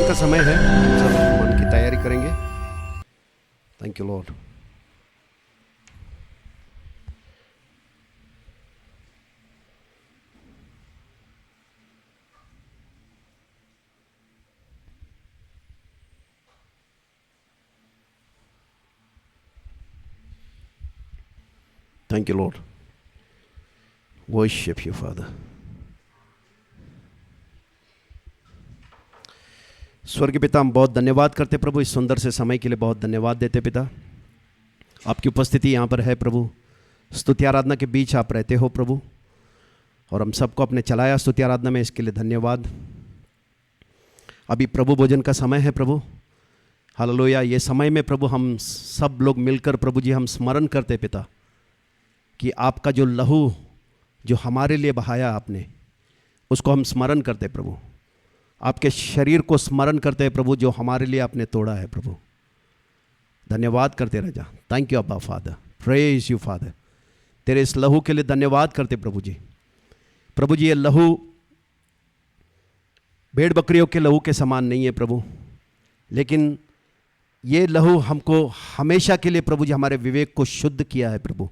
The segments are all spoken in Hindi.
का समय है, सब मन की तैयारी करेंगे। Thank you Lord. Thank you, Lord. Worship you, Father. स्वर्गीय पिता, हम बहुत धन्यवाद करते प्रभु, इस सुंदर से समय के लिए बहुत धन्यवाद देते पिता। आपकी उपस्थिति यहाँ पर है प्रभु, स्तुति आराधना के बीच आप रहते हो प्रभु, और हम सबको अपने चलाया स्तुति आराधना में, इसके लिए धन्यवाद। अभी प्रभु भोजन का समय है प्रभु, हालेलुया। ये समय में प्रभु हम सब लोग मिलकर प्रभु जी हम स्मरण करते पिता कि आपका जो लहू जो हमारे लिए बहाया आपने, उसको हम स्मरण करते प्रभु। आपके शरीर को स्मरण करते हैं प्रभु, जो हमारे लिए आपने तोड़ा है प्रभु। धन्यवाद करते राजा। थैंक यू अब्बा फादर, प्रेज यू फादर। तेरे इस लहू के लिए धन्यवाद करते प्रभु जी। प्रभु जी, ये लहू भेड़ बकरियों के लहू के समान नहीं है प्रभु, लेकिन ये लहू हमको हमेशा के लिए प्रभु जी हमारे विवेक को शुद्ध किया है प्रभु।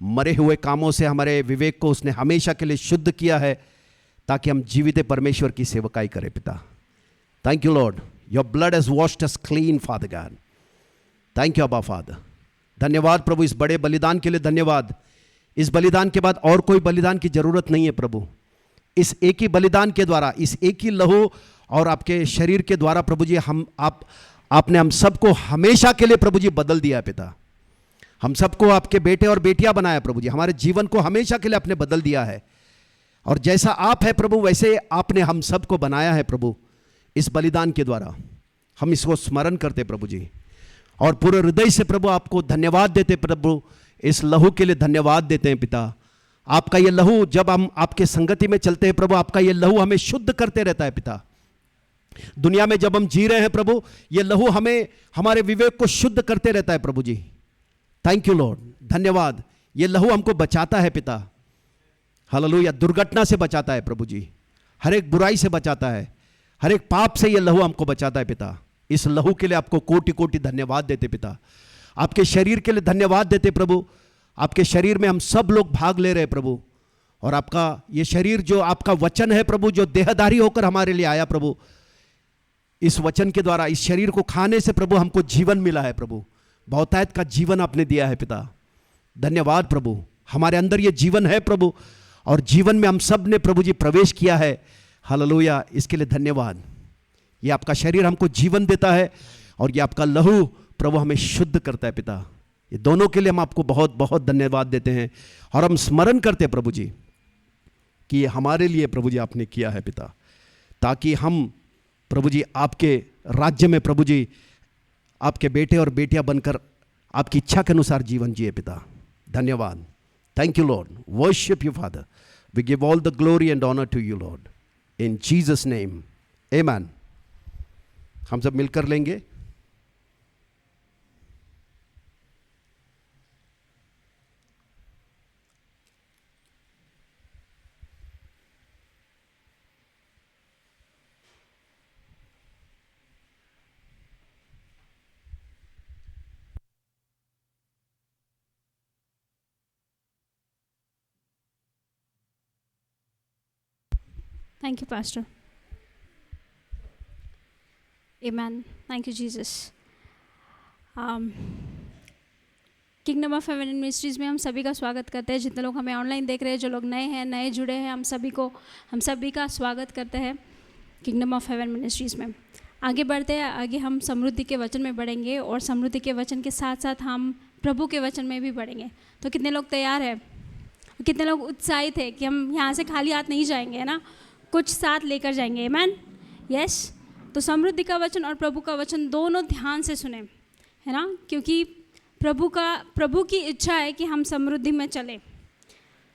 मरे हुए कामों से हमारे विवेक को उसने हमेशा के लिए शुद्ध किया है, ताकि हम जीवित परमेश्वर की सेवकाई करें पिता। Thank you Lord, your blood has washed us clean father God. Thank you अब्बा फादर। धन्यवाद प्रभु इस बड़े बलिदान के लिए, धन्यवाद। इस बलिदान के बाद और कोई बलिदान की जरूरत नहीं है प्रभु। इस एक ही बलिदान के द्वारा, इस एक ही लहू और आपके शरीर के द्वारा प्रभु जी आपने हम सबको हमेशा के लिए प्रभु जी बदल दिया पिता। हम सबको आपके बेटे और बेटियां बनाया प्रभु जी, हमारे जीवन को हमेशा के लिए आपने बदल दिया है। और जैसा आप है प्रभु, वैसे आपने हम सबको बनाया है प्रभु। इस बलिदान के द्वारा हम इसको स्मरण करते प्रभु जी, और पूरे हृदय से प्रभु आपको धन्यवाद देते प्रभु। इस लहू के लिए धन्यवाद देते हैं पिता। आपका ये लहू, जब हम आपके संगति में चलते हैं प्रभु, आपका ये लहू हमें शुद्ध करते रहता है पिता। दुनिया में जब हम जी रहे हैं प्रभु, ये लहू हमें हमारे विवेक को शुद्ध करते रहता है प्रभु जी। थैंक यू लॉर्ड, धन्यवाद। ये लहू हमको बचाता है पिता, हालेलुया। दुर्घटना से बचाता है प्रभु जी, हर एक बुराई से बचाता है, हर एक पाप से ये लहू हमको बचाता है पिता। इस लहू के लिए आपको कोटि कोटि धन्यवाद देते पिता। आपके शरीर के लिए धन्यवाद देते प्रभु। आपके शरीर में हम सब लोग भाग ले रहे हैं प्रभु, और आपका ये शरीर जो आपका वचन है प्रभु, जो देहधारी होकर हमारे लिए आया प्रभु, इस वचन के द्वारा इस शरीर को खाने से प्रभु हमको जीवन मिला है प्रभु। बहुतायत का जीवन आपने दिया है पिता। धन्यवाद प्रभु, हमारे अंदर ये जीवन है प्रभु, और जीवन में हम सब ने प्रभु जी प्रवेश किया है, हालेलुया। इसके लिए धन्यवाद। ये आपका शरीर हमको जीवन देता है, और ये आपका लहू प्रभु हमें शुद्ध करता है पिता। ये दोनों के लिए हम आपको बहुत बहुत धन्यवाद देते हैं, और हम स्मरण करते हैं प्रभु जी कि ये हमारे लिए प्रभु जी आपने किया है पिता, ताकि हम प्रभु जी आपके राज्य में प्रभु जी आपके बेटे और बेटियां बनकर आपकी इच्छा के अनुसार जीवन जिए पिता। धन्यवाद। Thank you Lord, worship you Father. We give all the glory and honour to you Lord, in Jesus name, amen. हम सब मिलकर लेंगे। Thank you, Pastor. Amen. Thank you, Jesus. Kingdom of haven ministries में हम सभी का स्वागत करते हैं। जितने लोग हमें ऑनलाइन देख रहे हैं, जो लोग नए हैं, नए जुड़े हैं, हम सभी का स्वागत करते हैं किंगडम ऑफ हेवन मिनिस्ट्रीज़ में। आगे बढ़ते हैं, आगे हम समृद्धि के वचन में बढ़ेंगे, और समृद्धि के वचन के साथ साथ हम प्रभु के वचन में भी बढ़ेंगे। तो कितने लोग तैयार हैं? कितने लोग उत्साहित है कि हम यहाँ से खाली हाथ नहीं जाएंगे, है ना? कुछ साथ लेकर जाएंगे। आमेन, यस। तो समृद्धि का वचन और प्रभु का वचन दोनों ध्यान से सुने, है ना, क्योंकि प्रभु की इच्छा है कि हम समृद्धि में चले,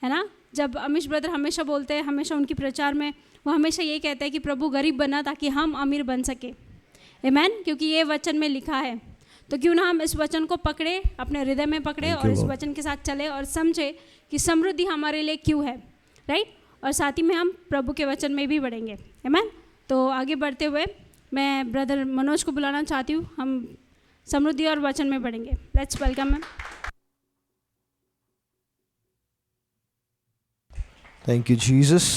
है ना। जब अमीश ब्रदर हमेशा बोलते हैं, हमेशा उनकी प्रचार में वो हमेशा ये कहते हैं कि प्रभु गरीब बना ताकि हम अमीर बन सके। आमेन, क्योंकि ये वचन में लिखा है। तो क्यों ना हम इस वचन को पकड़े, अपने हृदय में पकड़े, और इस वचन के साथ चले और समझे कि समृद्धि हमारे लिए क्यों है, राइट। और साथ ही में हम प्रभु के वचन में भी बढ़ेंगे। आमेन। तो आगे बढ़ते हुए मैं ब्रदर मनोज को बुलाना चाहती हूँ। हम समृद्धि और वचन में पढ़ेंगे। Let's welcome ma'am. Thank you Jesus.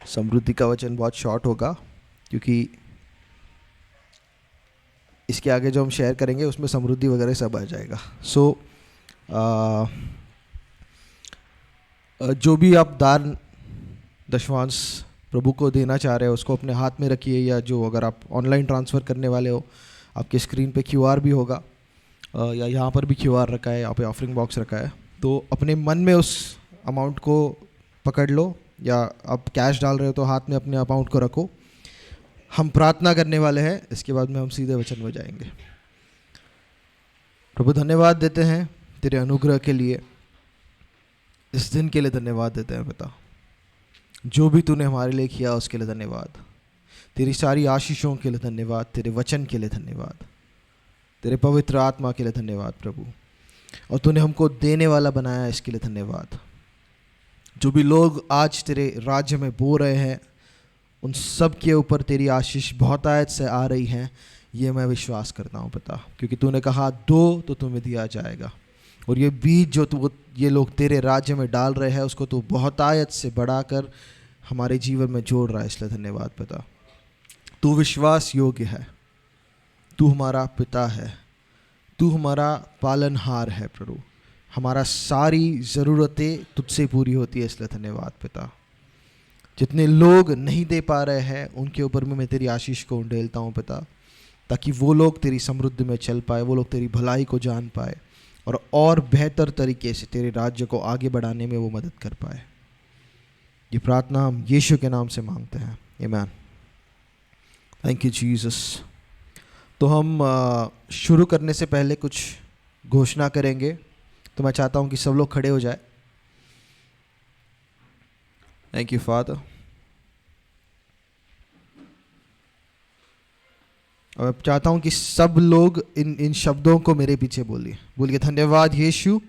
समृद्धि का वचन बहुत शॉर्ट होगा क्योंकि इसके आगे जो हम शेयर करेंगे उसमें समृद्धि वगैरह सब आ जाएगा। जो भी आप दान दशवांश प्रभु को देना चाह रहे हो उसको अपने हाथ में रखिए, या जो अगर आप ऑनलाइन ट्रांसफ़र करने वाले हो आपके स्क्रीन पे क्यूआर भी होगा, या यहाँ पर भी क्यूआर रखा है, यहाँ पे ऑफरिंग बॉक्स रखा है। तो अपने मन में उस अमाउंट को पकड़ लो, या आप कैश डाल रहे हो तो हाथ में अपने अमाउंट को रखो। हम प्रार्थना करने वाले हैं, इसके बाद में हम सीधे वचन में जाएंगे। प्रभु धन्यवाद देते हैं तेरे अनुग्रह के लिए, इस दिन के लिए धन्यवाद देते हैं पिता। जो भी तूने हमारे लिए किया उसके लिए धन्यवाद, तेरी सारी आशीषों के लिए धन्यवाद, तेरे वचन के लिए धन्यवाद, तेरे पवित्र आत्मा के लिए धन्यवाद प्रभु, और तूने हमको देने वाला बनाया इसके लिए धन्यवाद। जो भी लोग आज तेरे राज्य में बो रहे हैं उन सब के ऊपर तेरी आशीष बहुतायत से आ रही है, ये मैं विश्वास करता हूँ पिता, क्योंकि तूने कहा दो तो तुम्हें दिया जाएगा, और ये बीज जो ये लोग तेरे राज्य में डाल रहे हैं उसको तू बहुतायत से बढ़ाकर हमारे जीवन में जोड़ रहा है, इसलिए धन्यवाद पिता। तू विश्वास योग्य है, तू हमारा पिता है, तू हमारा पालनहार है प्रभु, हमारा सारी ज़रूरतें तुझसे पूरी होती है, इसलिए धन्यवाद पिता। जितने लोग नहीं दे पा रहे हैं उनके ऊपर में मैं तेरी आशीष को उंडेलता हूँ पिता, ताकि वो लोग तेरी समृद्धि में चल पाए, वो लोग तेरी भलाई को जान पाए और बेहतर तरीके से तेरे राज्य को आगे बढ़ाने में वो मदद कर पाए। ये प्रार्थना हम यीशु के नाम से मांगते हैं, आमीन। Thank you Jesus. तो हम शुरू करने से पहले कुछ घोषणा करेंगे, तो मैं चाहता हूँ कि सब लोग खड़े हो जाए। Thank you father. और मैं चाहता हूँ कि सब लोग इन शब्दों को मेरे पीछे बोलिए। धन्यवाद यीशु,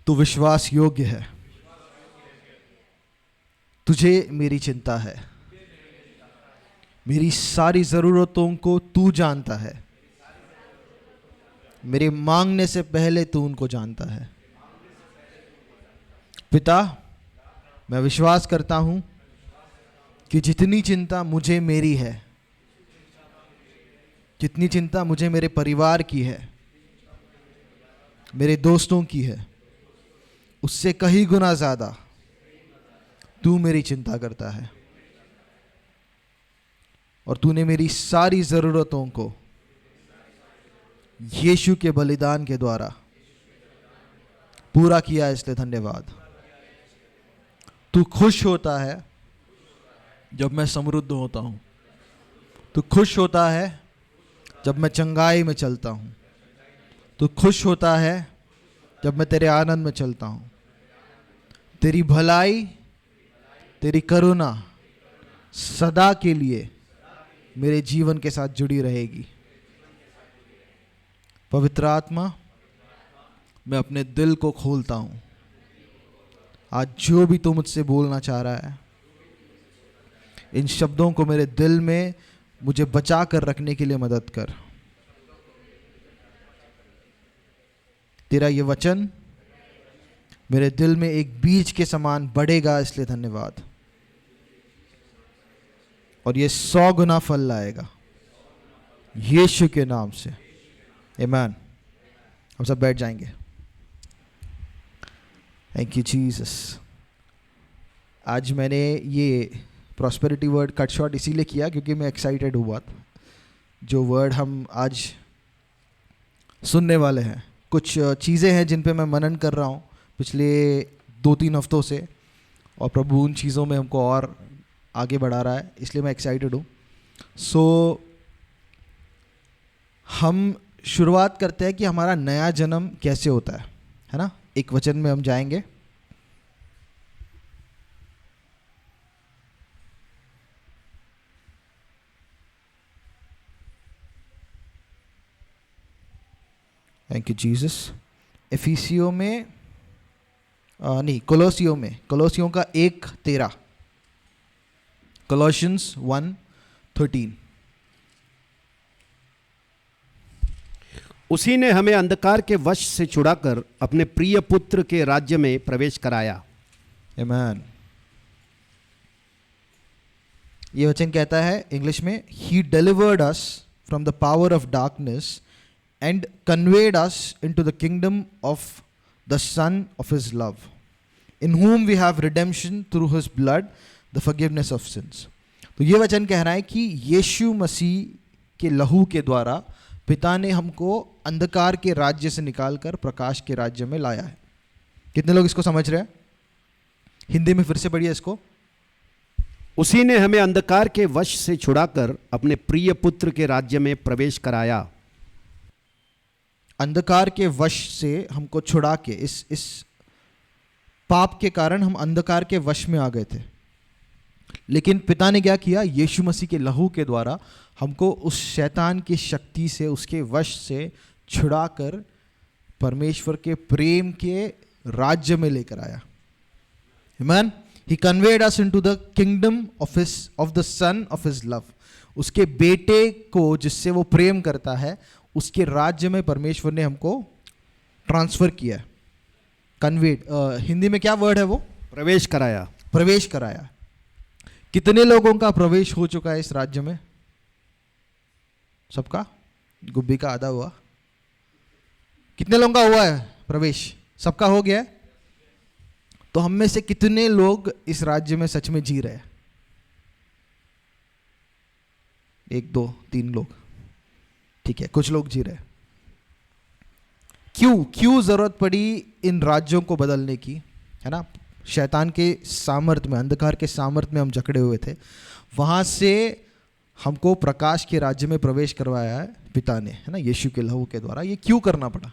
तू विश्वास योग्य है, तुझे मेरी चिंता है, मेरी सारी ज़रूरतों को तू जानता है, मेरे मांगने से पहले तू उनको जानता है। पिता, मैं विश्वास करता हूँ कि जितनी चिंता मुझे मेरी है, जितनी चिंता मुझे मेरे परिवार की है, मेरे दोस्तों की है, उससे कहीं गुना ज़्यादा तू मेरी चिंता करता है, और तूने मेरी सारी ज़रूरतों को यीशु के बलिदान के द्वारा पूरा किया, इसलिए धन्यवाद। तू खुश होता है जब मैं समृद्ध होता हूँ, तू खुश होता है जब मैं चंगाई में चलता हूँ, तू खुश होता है जब मैं तेरे आनंद में चलता हूँ। तेरी भलाई, तेरी करुणा सदा के लिए मेरे जीवन के साथ जुड़ी रहेगी। पवित्र आत्मा, मैं अपने दिल को खोलता हूँ, आज जो भी तू मुझसे बोलना चाह रहा है, इन शब्दों को मेरे दिल में मुझे बचा कर रखने के लिए मदद कर। तेरा ये वचन मेरे दिल में एक बीज के समान बढ़ेगा, इसलिए धन्यवाद, और ये 100 गुना फल लाएगा यीशु के नाम से, आमीन। हम सब बैठ जाएंगे। Thank you Jesus. आज मैंने ये प्रॉस्पेरिटी वर्ड कट शॉर्ट इसीलिए किया क्योंकि मैं एक्साइटेड हुआ था। जो वर्ड हम आज सुनने वाले हैं, कुछ चीज़ें हैं जिन पे मैं मनन कर रहा हूँ पिछले 2-3 हफ्तों से, और प्रभु उन चीज़ों में हमको और आगे बढ़ा रहा है, इसलिए मैं एक्साइटेड हूँ। हम शुरुआत करते हैं कि हमारा नया जन्म कैसे होता है ना। एक वचन में हम जाएंगे। Thank you Jesus. एफिसियों में नहीं, कोलोसियों में, कोलोसियों का 1:13 Colossians 1:13। उसी ने हमें अंधकार के वश से छुड़ाकर अपने प्रिय पुत्र के राज्य में प्रवेश कराया। Amen। ये वचन कहता है इंग्लिश में, He delivered us from the power of darkness and conveyed us into the kingdom of the Son of His love, in whom we have redemption through His blood, the forgiveness of sins। तो ये वचन कह रहा है कि यीशु मसीह के लहू के द्वारा पिता ने हमको अंधकार के राज्य से निकालकर प्रकाश के राज्य में लाया है। कितने लोग इसको समझ रहे हैं? हिंदी में फिर से पढ़िए इसको। उसी ने हमें अंधकार के वश से छुड़ाकर अपने प्रिय पुत्र के राज्य में प्रवेश कराया। अंधकार के वश से हमको छुड़ा के, इस पाप के कारण हम अंधकार के वश में आ गए थे, लेकिन पिता ने क्या किया? यीशु मसीह के लहू के द्वारा हमको उस शैतान की शक्ति से, उसके वश से छुड़ाकर परमेश्वर के प्रेम के राज्य में लेकर आया। Amen। He conveyed us into the kingdom of the Son of His love। उसके बेटे को जिससे वो प्रेम करता है, उसके राज्य में परमेश्वर ने हमको ट्रांसफर किया। कन्वेड, हिंदी में क्या वर्ड है वो? प्रवेश कराया। प्रवेश कराया। कितने लोगों का प्रवेश हो चुका है इस राज्य में? सबका? गुब्बी का आधा हुआ। कितने लोगों का हुआ है प्रवेश? सबका हो गया है। तो हम में से कितने लोग इस राज्य में सच में जी रहे हैं? 1 2 3 लोग, ठीक है, कुछ लोग जी रहे हैं। क्यों जरूरत पड़ी इन राज्यों को बदलने की? है ना, शैतान के सामर्थ में, अंधकार के सामर्थ में हम जकड़े हुए थे, वहां से हमको प्रकाश के राज्य में प्रवेश करवाया है पिता ने, है ना, यीशु के लहू के द्वारा। ये क्यों करना पड़ा?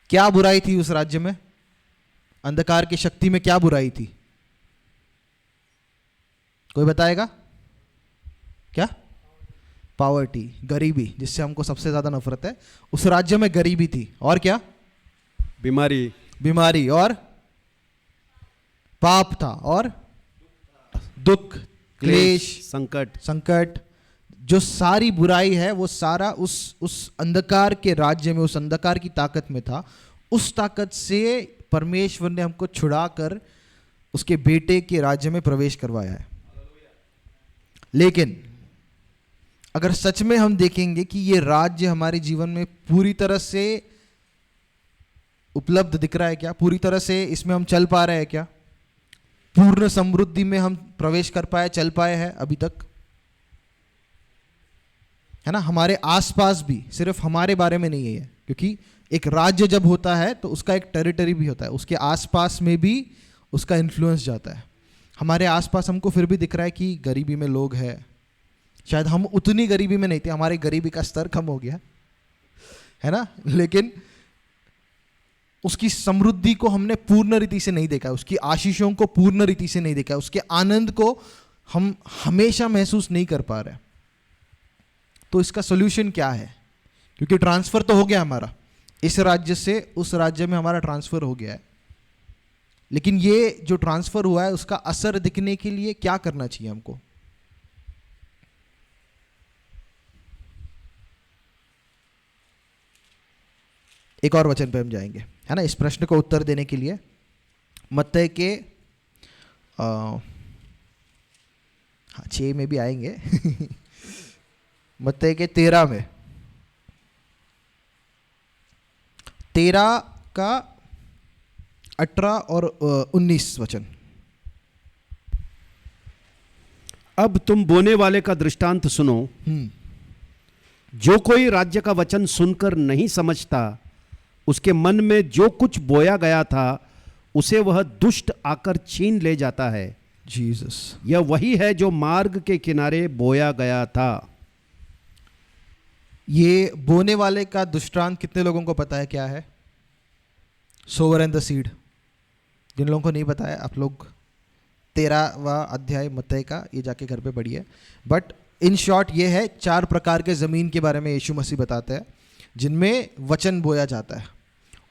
क्या बुराई थी उस राज्य में? अंधकार की शक्ति में क्या बुराई थी? कोई बताएगा? क्या? पॉवर्टी, गरीबी, जिससे हमको सबसे ज्यादा नफरत है। उस राज्य में गरीबी थी, और क्या? बीमारी, और पाप था, और दुख, क्लेश, संकट। जो सारी बुराई है वो सारा उस अंधकार के राज्य में, उस अंधकार की ताकत में था। उस ताकत से परमेश्वर ने हमको छुड़ाकर उसके बेटे के राज्य में प्रवेश करवाया है। लेकिन अगर सच में हम देखेंगे कि ये राज्य हमारे जीवन में पूरी तरह से उपलब्ध दिख रहा है क्या? पूरी तरह से इसमें हम चल पा रहे हैं क्या? पूर्ण समृद्धि में हम प्रवेश कर पाए, चल पाए हैं अभी तक? है ना, हमारे आसपास भी, सिर्फ हमारे बारे में नहीं है, क्योंकि एक राज्य जब होता है तो उसका एक टेरिटरी भी होता है, उसके आसपास में भी उसका इन्फ्लुएंस जाता है। हमारे आसपास हमको फिर भी दिख रहा है कि गरीबी में लोग हैं। शायद हम उतनी गरीबी में नहीं थे, हमारी गरीबी का स्तर कम हो गया है ना, लेकिन उसकी समृद्धि को हमने पूर्ण रीति से नहीं देखा, उसकी आशीषों को पूर्ण रीति से नहीं देखा, उसके आनंद को हम हमेशा महसूस नहीं कर पा रहे। तो इसका सोल्यूशन क्या है? क्योंकि ट्रांसफर तो हो गया हमारा, इस राज्य से उस राज्य में हमारा ट्रांसफर हो गया है, लेकिन ये जो ट्रांसफर हुआ है उसका असर दिखने के लिए क्या करना चाहिए हमको? एक और वचन पे हम जाएंगे, है ना, इस प्रश्न को उत्तर देने के लिए। मत्ती के 6 में भी आएंगे मत्ती के 13 में, 13 का 18 और 19 वचन। अब तुम बोने वाले का दृष्टांत सुनो। जो कोई राज्य का वचन सुनकर नहीं समझता, उसके मन में जो कुछ बोया गया था उसे वह दुष्ट आकर छीन ले जाता है। जीसस, यह वही है जो मार्ग के किनारे बोया गया था। ये बोने वाले का दृष्टांत कितने लोगों को पता है क्या है? Sower and the seed. जिन लोगों को नहीं पता है, आप लोग 13वां अध्याय मत्ती का ये जाके घर पे पढ़िए। बट इन शॉर्ट ये है, 4 प्रकार के ज़मीन के बारे में यीशु मसीह बताते हैं जिनमें वचन बोया जाता है,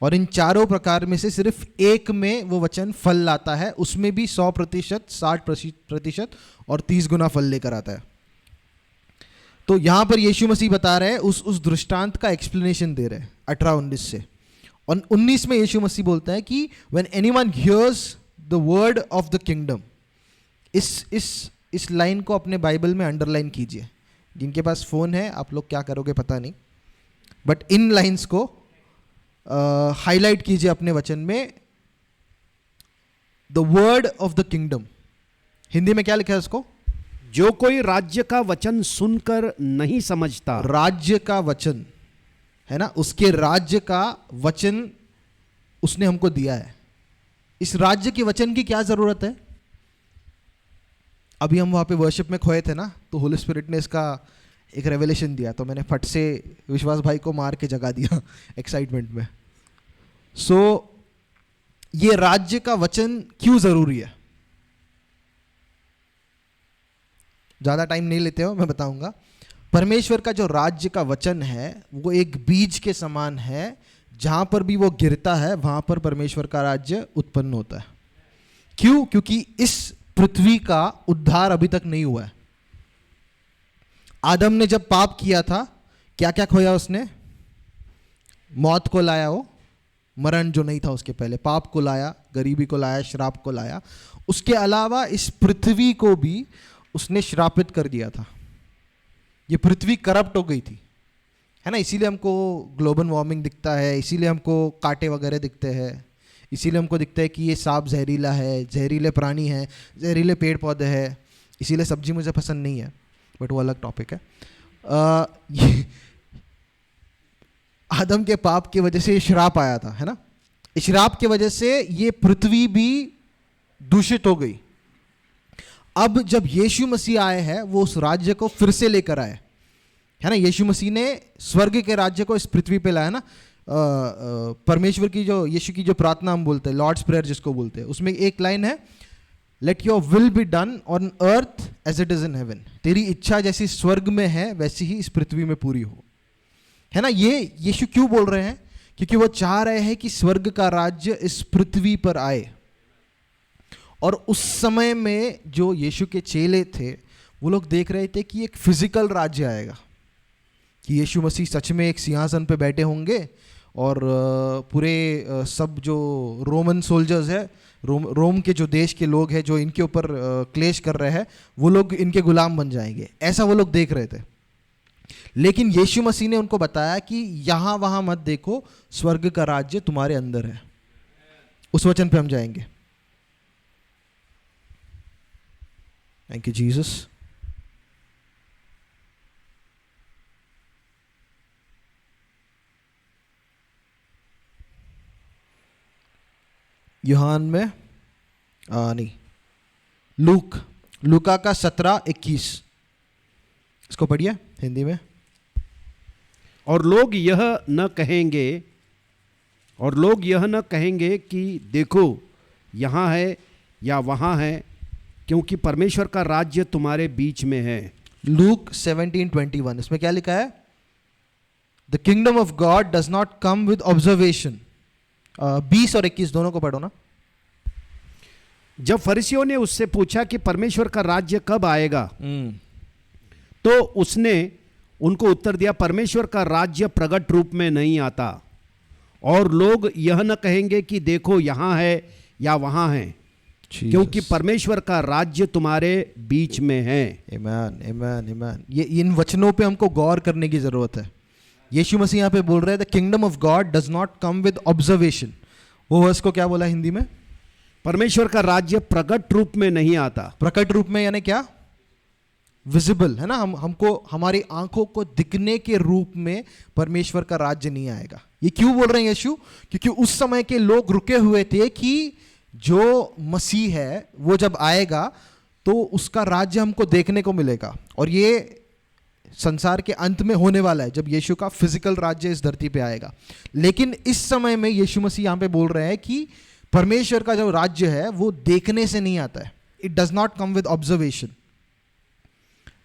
और इन चारों प्रकार में से सिर्फ एक में वो वचन फल लाता है, उसमें भी 100%, 60% और 30 गुना फल लेकर आता है। तो यहां पर यीशु मसीह बता रहे हैं, उस दृष्टांत का एक्सप्लेनेशन दे रहे हैं 18-19 से। और 19 में यीशु मसीह बोलता है कि when anyone hears the word of the kingdom, इस लाइन को अपने बाइबल में अंडरलाइन कीजिए। जिनके पास फ़ोन है, आप लोग क्या करोगे पता नहीं, बट इन लाइंस को हाईलाइट कीजिए अपने वचन में। The word of the kingdom, Hindi में क्या लिखा है उसको? जो कोई राज्य का वचन सुनकर नहीं समझता। राज्य का वचन है ना, उसके राज्य का वचन उसने हमको दिया है। इस राज्य के वचन की क्या जरूरत है? अभी हम वहाँ पे वर्शिप में खोए थे ना, तो होली स्पिरिट ने इसका एक रेवलेशन दिया, तो मैंने फट से विश्वास भाई को मार के जगा दिया एक्साइटमेंट में। सो ये राज्य का वचन क्यों जरूरी है? ज़्यादा टाइम नहीं लेते हो, मैं बताऊंगा। परमेश्वर का जो राज्य का वचन है वो एक बीज के समान है, जहाँ पर भी वो गिरता है वहाँ पर परमेश्वर का राज्य उत्पन्न होता है। क्यों? क्योंकि इस पृथ्वी का उद्धार अभी तक नहीं हुआ है। आदम ने जब पाप किया था, क्या क्या खोया उसने? मौत को लाया, वो मरण जो नहीं था उसके पहले, पाप को लाया, गरीबी को लाया, श्राप को लाया। उसके अलावा इस पृथ्वी को भी उसने श्रापित कर दिया था। ये पृथ्वी करप्ट हो गई थी, है ना, इसीलिए हमको ग्लोबल वार्मिंग दिखता है, इसीलिए हमको कांटे वगैरह दिखते हैं, इसीलिए हमको दिखता है कि ये सांप जहरीला है, जहरीले प्राणी हैं, जहरीले पेड़ पौधे हैं। इसीलिए सब्जी मुझे पसंद नहीं है, बट वो अलग टॉपिक है। आदम के पाप की वजह से श्राप आया था, है ना। श्राप की वजह से ये पृथ्वी भी दूषित हो गई। अब जब यीशु मसीह आए हैं, वो उस राज्य को फिर से लेकर आए, है ना। यीशु मसीह ने स्वर्ग के राज्य को इस पृथ्वी पे लाया ना। परमेश्वर की जो, यीशु की जो प्रार्थना हम बोलते हैं, लॉर्ड्स प्रेयर जिसको बोलते हैं, उसमें एक लाइन है, let your will be done on earth as it is in heaven. तेरी इच्छा जैसी स्वर्ग में है वैसी ही इस पृथ्वी में पूरी हो, है ना। ये यीशु क्यों बोल रहे हैं? क्योंकि वो चाह रहे हैं कि स्वर्ग का राज्य इस पृथ्वी पर आए। और उस समय में जो यीशु के चेले थे, वो लोग देख रहे थे कि एक फिजिकल राज्य आएगा, कि यीशु मसीह सच में एक सिंहासन पे बैठे होंगे और पूरे सब जो रोमन सोल्जर्स है, रोम के जो देश के लोग हैं जो इनके ऊपर क्लेश कर रहे हैं, वो लोग इनके गुलाम बन जाएंगे, ऐसा वो लोग देख रहे थे। लेकिन यीशु मसीह ने उनको बताया कि यहाँ वहाँ मत देखो, स्वर्ग का राज्य तुम्हारे अंदर है। उस वचन पे हम जाएंगे। Thank you Jesus. यूहान में नहीं, लूका का 17:21 इसको पढ़िए हिंदी में। और लोग यह न कहेंगे कि देखो यहाँ है या वहाँ है, क्योंकि परमेश्वर का राज्य तुम्हारे बीच में है। लूक 17:21 इसमें क्या लिखा है? The kingdom of God does not come with observation. 20 और 21 दोनों को पढ़ो ना। जब फरीसियों ने उससे पूछा कि परमेश्वर का राज्य कब आएगा, तो उसने उनको उत्तर दिया, परमेश्वर का राज्य प्रकट रूप में नहीं आता, और लोग यह न कहेंगे कि देखो यहाँ है या वहाँ है, क्योंकि परमेश्वर का राज्य तुम्हारे बीच में है। आमीन, आमीन, आमीन। ये इन वचनों पे हमको गौर करने की जरूरत है। यीशु मसीह यहाँ पे बोल रहे हैं, the kingdom of God does not come with observation. वो वर्स को क्या बोला हिंदी में? परमेश्वर का राज्य प्रकट रूप में नहीं आता। प्रकट रूप में यानी क्या? विजिबल, है ना। हमको हमारी आंखों को दिखने के रूप में परमेश्वर का राज्य नहीं आएगा। ये क्यों बोल रहे हैं यीशु? क्योंकि उस समय के लोग रुके हुए थे कि जो मसीह है वो जब आएगा तो उसका राज्य हमको देखने को मिलेगा, और ये संसार के अंत में होने वाला है, जब यीशु का फिजिकल राज्य इस धरती पे आएगा। लेकिन इस समय में यीशु मसीह यहाँ पे बोल रहे हैं कि परमेश्वर का जो राज्य है वो देखने से नहीं आता है। It does not come with observation.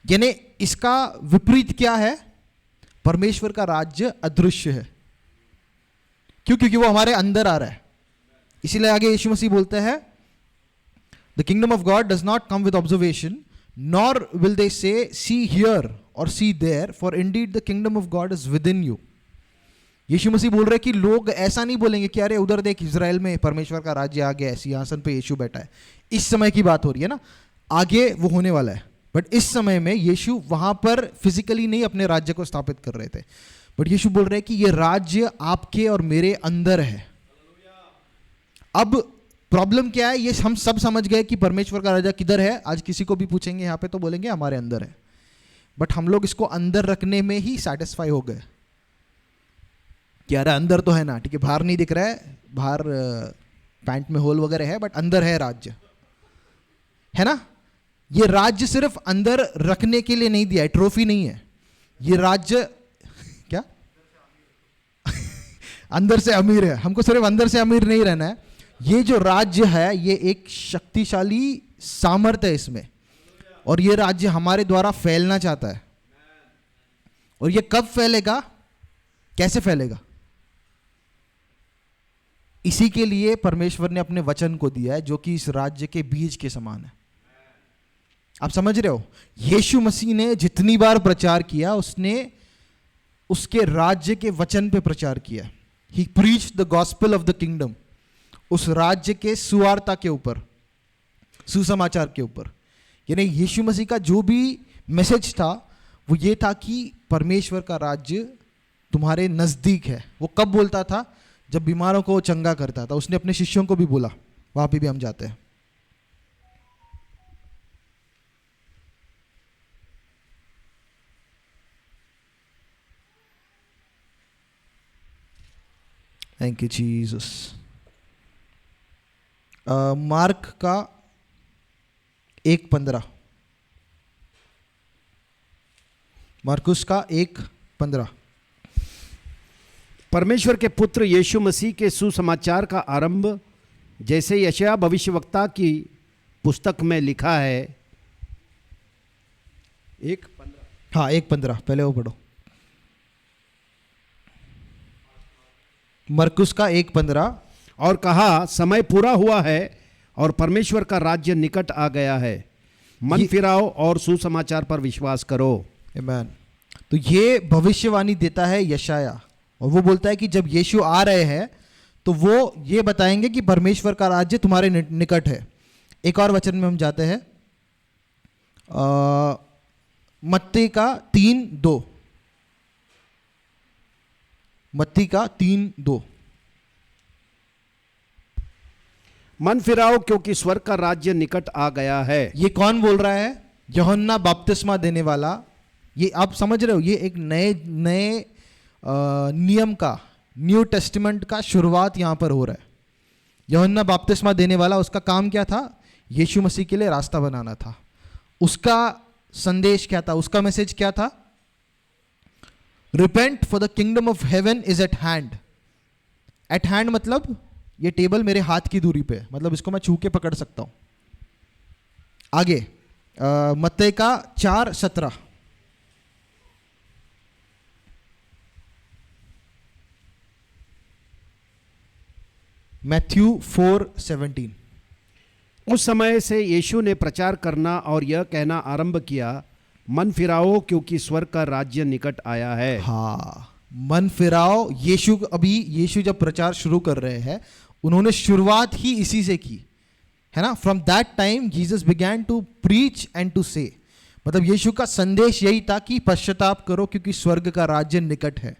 यानी इसका विपरीत क्या है? परमेश्वर का राज्य अदृश्य है। क्यों? क्योंकि वो हमारे अंदर आ रहा है। इसीलिए आगे यीशु मसीह बोलते हैं, the kingdom of God does not come with observation nor will they say see here और see there, for indeed the kingdom of God is within you. यीशु मसीह बोल रहे कि लोग ऐसा नहीं बोलेंगे कि अरे उधर देख इजराइल में परमेश्वर का राज्य आ गया है, सिंहासन पे यीशु बैठा है। इस समय की बात हो रही है ना, आगे वो होने वाला है। बट इस समय में यीशु वहां पर फिजिकली नहीं अपने राज्य को स्थापित कर रहे थे, बट यीशु बोल रहे हैं कि ये राज्य आपके और मेरे अंदर है। अब प्रॉब्लम क्या है? ये हम सब समझ गए कि परमेश्वर का राजा किधर है। आज किसी को भी पूछेंगे यहाँ पे तो बोलेंगे हमारे अंदर है, बट हम लोग इसको अंदर रखने में ही सेटिस्फाई हो गए कि अरे अंदर तो है ना, ठीक है, बाहर नहीं दिख रहा है, बाहर पैंट में होल वगैरह है, बट अंदर है राज्य, है ना। ये राज्य सिर्फ अंदर रखने के लिए नहीं दिया है, ट्रॉफी नहीं है ये राज्य। क्या? अंदर से अमीर है। हमको सिर्फ अंदर से अमीर नहीं रहना है। ये जो राज्य है ये एक शक्तिशाली सामर्थ्य है इसमें, और ये राज्य हमारे द्वारा फैलना चाहता है। और ये कब फैलेगा, कैसे फैलेगा? इसी के लिए परमेश्वर ने अपने वचन को दिया है, जो कि इस राज्य के बीज के समान है। आप समझ रहे हो? यीशु मसीह ने जितनी बार प्रचार किया, उसने उसके राज्य के वचन पे प्रचार किया। He preached the gospel of the kingdom, उस राज्य के सुवार्ता के ऊपर, सुसमाचार के ऊपर। यानी यीशु मसीह का जो भी मैसेज था वो ये था कि परमेश्वर का राज्य तुम्हारे नज़दीक है। वो कब बोलता था? जब बीमारों को चंगा करता था। उसने अपने शिष्यों को भी बोला, वहां पे भी हम जाते हैं। Thank you Jesus. मार्क का 1:15, मार्कुस का 1:15। परमेश्वर के पुत्र यीशु मसीह के सुसमाचार का आरंभ, जैसे यशायाह भविष्यवक्ता की पुस्तक में लिखा है। 1:15। हाँ 1:15, पहले वो पढ़ो। मरकुस का 1:15। और कहा, समय पूरा हुआ है और परमेश्वर का राज्य निकट आ गया है, मन फिराओ और सुसमाचार पर विश्वास करो। आमीन। तो ये भविष्यवाणी देता है यशायाह, और वो बोलता है कि जब यीशु आ रहे हैं तो वो ये बताएंगे कि परमेश्वर का राज्य तुम्हारे निकट है। एक और वचन में हम जाते हैं, मत्ती का 3:2। मत्ती का 3:2। मन फिराओ क्योंकि स्वर्ग का राज्य निकट आ गया है। ये कौन बोल रहा है? यूहन्ना बपतिस्मा देने वाला। ये आप समझ रहे हो, ये एक नए नियम का, न्यू टेस्टिमेंट का शुरुआत यहाँ पर हो रहा है। यूहन्ना बपतिस्मा देने वाला, उसका काम क्या था? यीशु मसीह के लिए रास्ता बनाना था। उसका संदेश क्या था? उसका मैसेज क्या था? Repent for the kingdom of heaven is eight hand. Eight hand मतलब ये टेबल मेरे हाथ की दूरी पे, मतलब इसको मैं छू के पकड़ सकता हूं। आगे मत्ती का 4:17। मैथ्यू 4:17। उस समय से यीशु ने प्रचार करना और यह कहना आरंभ किया, मन फिराओ क्योंकि स्वर्ग का राज्य निकट आया है। हाँ, मन फिराओ। यीशु जब प्रचार शुरू कर रहे हैं, उन्होंने शुरुआत ही इसी से की, है ना। From that time Jesus began to preach and to say, मतलब यीशु का संदेश यही था कि पश्चाताप करो क्योंकि स्वर्ग का राज्य निकट है।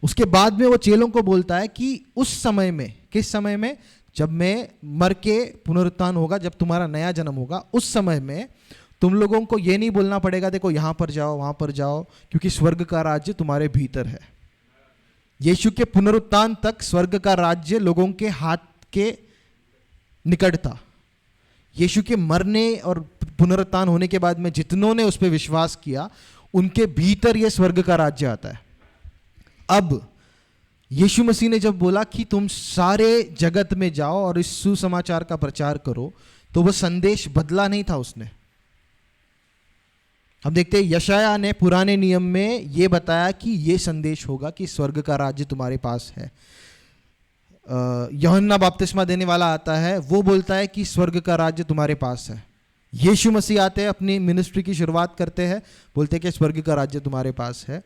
उसके बाद में वो चेलों को बोलता है कि उस समय में, किस समय में? जब मैं मर के पुनरुत्थान होगा, जब तुम्हारा नया जन्म होगा, उस समय में तुम लोगों को ये नहीं बोलना पड़ेगा देखो यहाँ पर जाओ वहाँ पर जाओ, क्योंकि स्वर्ग का राज्य तुम्हारे भीतर है। यीशु के पुनरुत्थान तक स्वर्ग का राज्य लोगों के हाथ के निकट था। यीशु के मरने और पुनरुत्थान होने के बाद में जितनों ने उस पर विश्वास किया, उनके भीतर यह स्वर्ग का राज्य आता है। अब यीशु मसीह ने जब बोला कि तुम सारे जगत में जाओ और इस सुसमाचार का प्रचार करो, तो वह संदेश बदला नहीं था उसने। हम देखते हैं यशायाह ने पुराने नियम में यह बताया कि यह संदेश होगा कि स्वर्ग का राज्य तुम्हारे पास है। यूहन्ना बपतिस्मा देने वाला आता है, वो बोलता है कि स्वर्ग का राज्य तुम्हारे पास है। यीशु मसीह आते हैं, अपनी मिनिस्ट्री की शुरुआत करते हैं, बोलते हैं कि स्वर्ग का राज्य तुम्हारे पास है।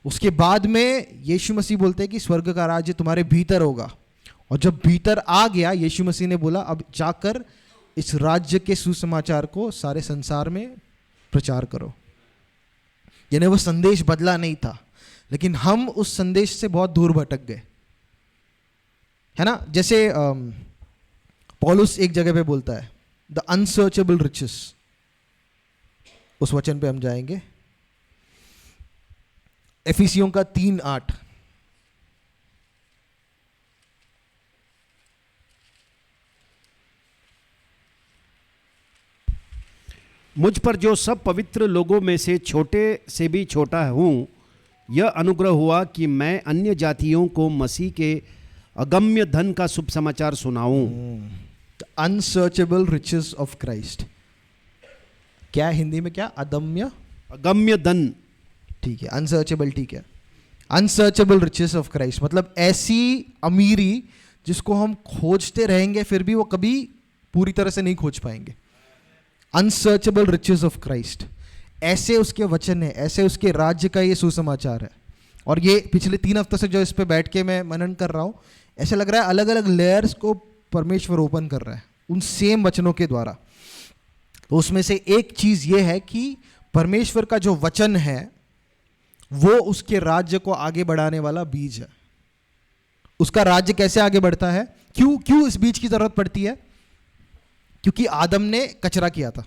उसके बाद में यीशु मसीह बोलते हैं कि स्वर्ग का राज्य तुम्हारे भीतर होगा। और जब भीतर आ गया, यीशु मसीह ने बोला अब जाकर इस राज्य के सुसमाचार को सारे संसार में प्रचार करो। यानी वो संदेश बदला नहीं था, लेकिन हम उस संदेश से बहुत दूर भटक गए, है ना। जैसे पौलुस एक जगह पे बोलता है द अनसर्चेबल रिचेस, उस वचन पे हम जाएंगे, एफिसियों का 3:8। मुझ पर जो सब पवित्र लोगों में से छोटे से भी छोटा हूँ, यह अनुग्रह हुआ कि मैं अन्य जातियों को मसीह के अगम्य धन का शुभ समाचार सुनाऊं। अनसर्चेबल रिचेस ऑफ क्राइस्ट, क्या है हिंदी में, क्या अदम्य, अगम्य धन, ठीक है, अनसर्चेबल, ठीक है। अनसर्चेबल रिचेस ऑफ क्राइस्ट मतलब ऐसी अमीरी जिसको हम खोजते रहेंगे फिर भी वो कभी पूरी तरह से नहीं खोज पाएंगे। अनसर्चेबल रिचेस ऑफ क्राइस्ट, ऐसे उसके वचन है, ऐसे उसके राज्य का ये सुसमाचार है। और ये पिछले 3 हफ्तों से जो इस पे बैठ के मैं मनन कर रहा हूँ, ऐसा लग रहा है अलग अलग लेयर्स को परमेश्वर ओपन कर रहा है उन सेम वचनों के द्वारा। तो उसमें से एक चीज़ ये है कि परमेश्वर का जो वचन है वो उसके राज्य को आगे बढ़ाने वाला बीज है। उसका राज्य कैसे आगे बढ़ता है, क्यों इस बीज की जरूरत पड़ती है? क्योंकि आदम ने कचरा किया था,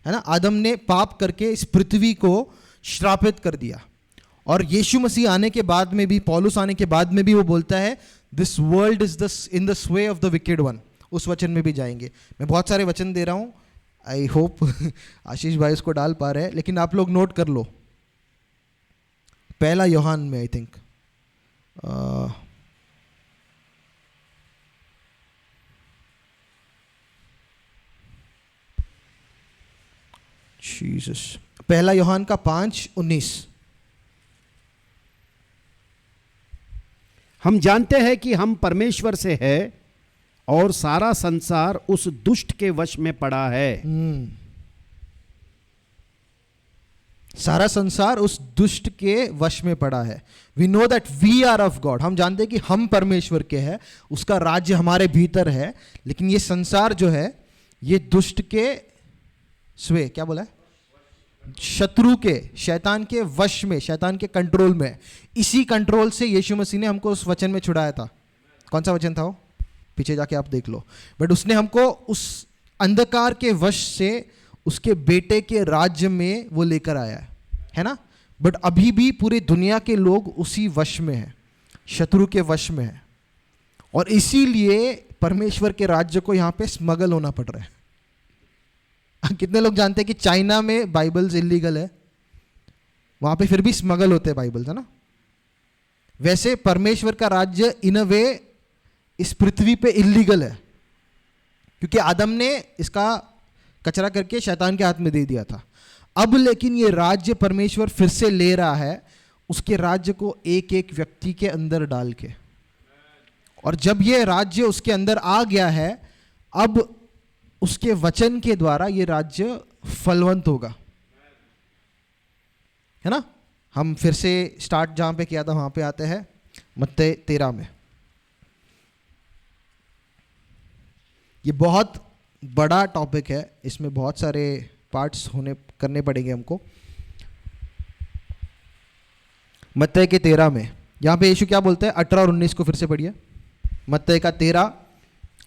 है ना। आदम ने पाप करके इस पृथ्वी को श्रापित कर दिया। और यीशु मसीह आने के बाद में भी, पौलुस आने के बाद में भी वो बोलता है this world is in the Sway of the wicked one. उस वचन में भी जाएंगे। मैं बहुत सारे वचन दे रहा हूँ, आई होप आशीष भाई उसको डाल पा रहे हैं, लेकिन आप लोग नोट कर लो। 1 यूहन्ना में आई थिंक जीसस, 1 यूहन्ना का 5:19। हम जानते हैं कि हम परमेश्वर से है और सारा संसार उस दुष्ट के वश में पड़ा है। सारा संसार उस दुष्ट के वश में पड़ा है। We know that we are of God, हम जानते हैं कि हम परमेश्वर के हैं, उसका राज्य हमारे भीतर है। लेकिन ये संसार जो है ये दुष्ट के स्वे, क्या बोला है, शत्रु के, शैतान के वश में, शैतान के कंट्रोल में। इसी कंट्रोल से यीशु मसीह ने हमको उस वचन में छुड़ाया था। कौन सा वचन था वो, पीछे जाके आप देख लो। बट उसने हमको उस अंधकार के वश से उसके बेटे के राज्य में वो लेकर आया है ना। बट अभी भी पूरी दुनिया के लोग उसी वश में हैं, शत्रु के वश में हैं। और इसीलिए परमेश्वर के राज्य को यहाँ पे स्मगल होना पड़ रहा है। कितने लोग जानते हैं कि चाइना में बाइबल्स इलीगल है, वहां पे फिर भी स्मगल होते हैं बाइबल्स, है ना। वैसे परमेश्वर का राज्य इन अ वे इस पृथ्वी पे इलीगल है, क्योंकि आदम ने इसका कचरा करके शैतान के हाथ में दे दिया था। अब लेकिन ये राज्य परमेश्वर फिर से ले रहा है, उसके राज्य को एक एक व्यक्ति के अंदर डाल के। और जब ये राज्य उसके अंदर आ गया है, अब उसके वचन के द्वारा ये राज्य फलवंत होगा, है ना। हम फिर से स्टार्ट जहां पे किया था वहां पे आते हैं, मत्ती 13 में। ये बहुत बड़ा टॉपिक है, इसमें बहुत सारे पार्ट्स करने पड़ेंगे हमको। मत्ती के 13 में यहाँ पे यीशु क्या बोलते हैं, 18 और 19 को फिर से पढ़िए। मत्ती का 13,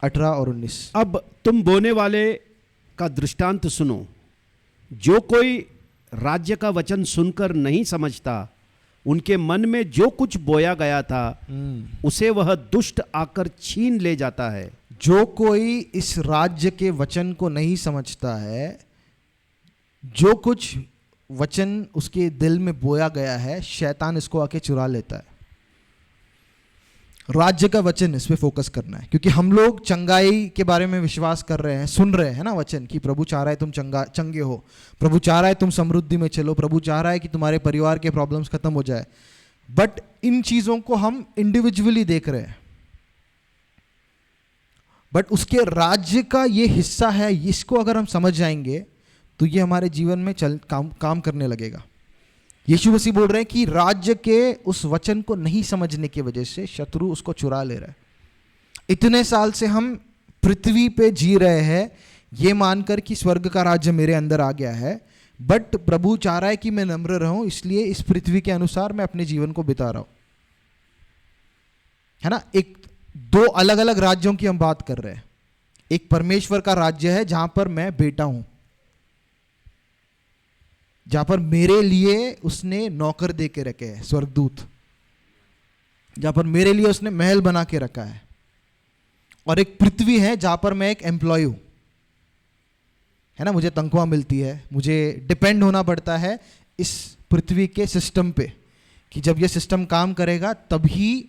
18 और 19। अब तुम बोने वाले का दृष्टांत सुनो। जो कोई राज्य का वचन सुनकर नहीं समझता, उनके मन में जो कुछ बोया गया था उसे वह दुष्ट आकर छीन ले जाता है। जो कोई इस राज्य के वचन को नहीं समझता है, जो कुछ वचन उसके दिल में बोया गया है, शैतान इसको आके चुरा लेता है। राज्य का वचन, इस पे फोकस करना है, क्योंकि हम लोग चंगाई के बारे में विश्वास कर रहे हैं, सुन रहे हैं ना वचन कि प्रभु चाह रहा है तुम चंगे हो, प्रभु चाह रहा है तुम समृद्धि में चलो, प्रभु चाह रहा है कि तुम्हारे परिवार के प्रॉब्लम्स खत्म हो जाए। बट इन चीज़ों को हम इंडिविजुअली देख रहे हैं, बट उसके राज्य का ये हिस्सा है, इसको अगर हम समझ जाएंगे तो ये हमारे जीवन में काम करने लगेगा। यीशु मसीह बोल रहे हैं कि राज्य के उस वचन को नहीं समझने की वजह से शत्रु उसको चुरा ले रहा है। इतने साल से हम पृथ्वी पे जी रहे हैं ये मानकर कि स्वर्ग का राज्य मेरे अंदर आ गया है, बट प्रभु चाह रहा है कि मैं नम्र रहूं, इसलिए इस पृथ्वी के अनुसार मैं अपने जीवन को बिता रहा हूं, है ना। एक दो अलग अलग राज्यों की हम बात कर रहे हैं। एक परमेश्वर का राज्य है जहां पर मैं बेटा हूं, जहां पर मेरे लिए उसने नौकर दे के रखे हैं, स्वर्गदूत, जहां पर मेरे लिए उसने महल बना के रखा है। और एक पृथ्वी है जहां पर मैं एक एम्प्लॉय हूं, है ना। मुझे तनख्वाह मिलती है, मुझे डिपेंड होना पड़ता है इस पृथ्वी के सिस्टम पे कि जब ये सिस्टम काम करेगा तभी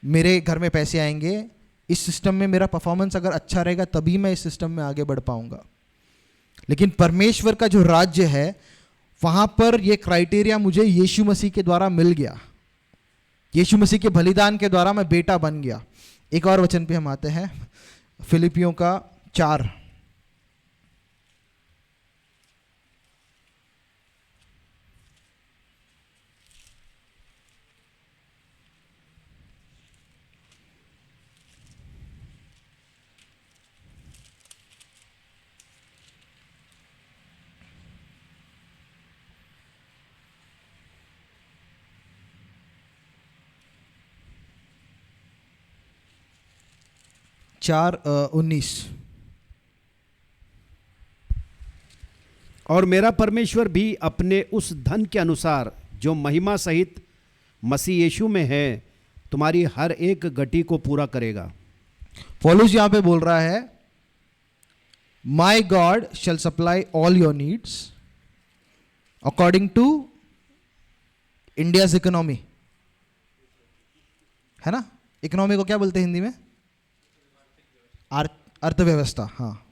मेरे घर में पैसे आएंगे। इस सिस्टम में मेरा परफॉर्मेंस अगर अच्छा रहेगा तभी मैं इस सिस्टम में आगे बढ़ पाऊंगा। लेकिन परमेश्वर का जो राज्य है वहां पर ये क्राइटेरिया मुझे यीशु मसीह के द्वारा मिल गया। यीशु मसीह के बलिदान के द्वारा मैं बेटा बन गया। एक और वचन पे हम आते हैं, फिलिपियों का 4। चार 19। और मेरा परमेश्वर भी अपने उस धन के अनुसार जो महिमा सहित मसीह यीशु में है तुम्हारी हर एक गति को पूरा करेगा। पौलुस यहां पे बोल रहा है, my God shall supply all your needs according to India's economy, है ना। इकोनॉमी को क्या बोलते हैं हिंदी में? अर्थव्यवस्था। हाँ,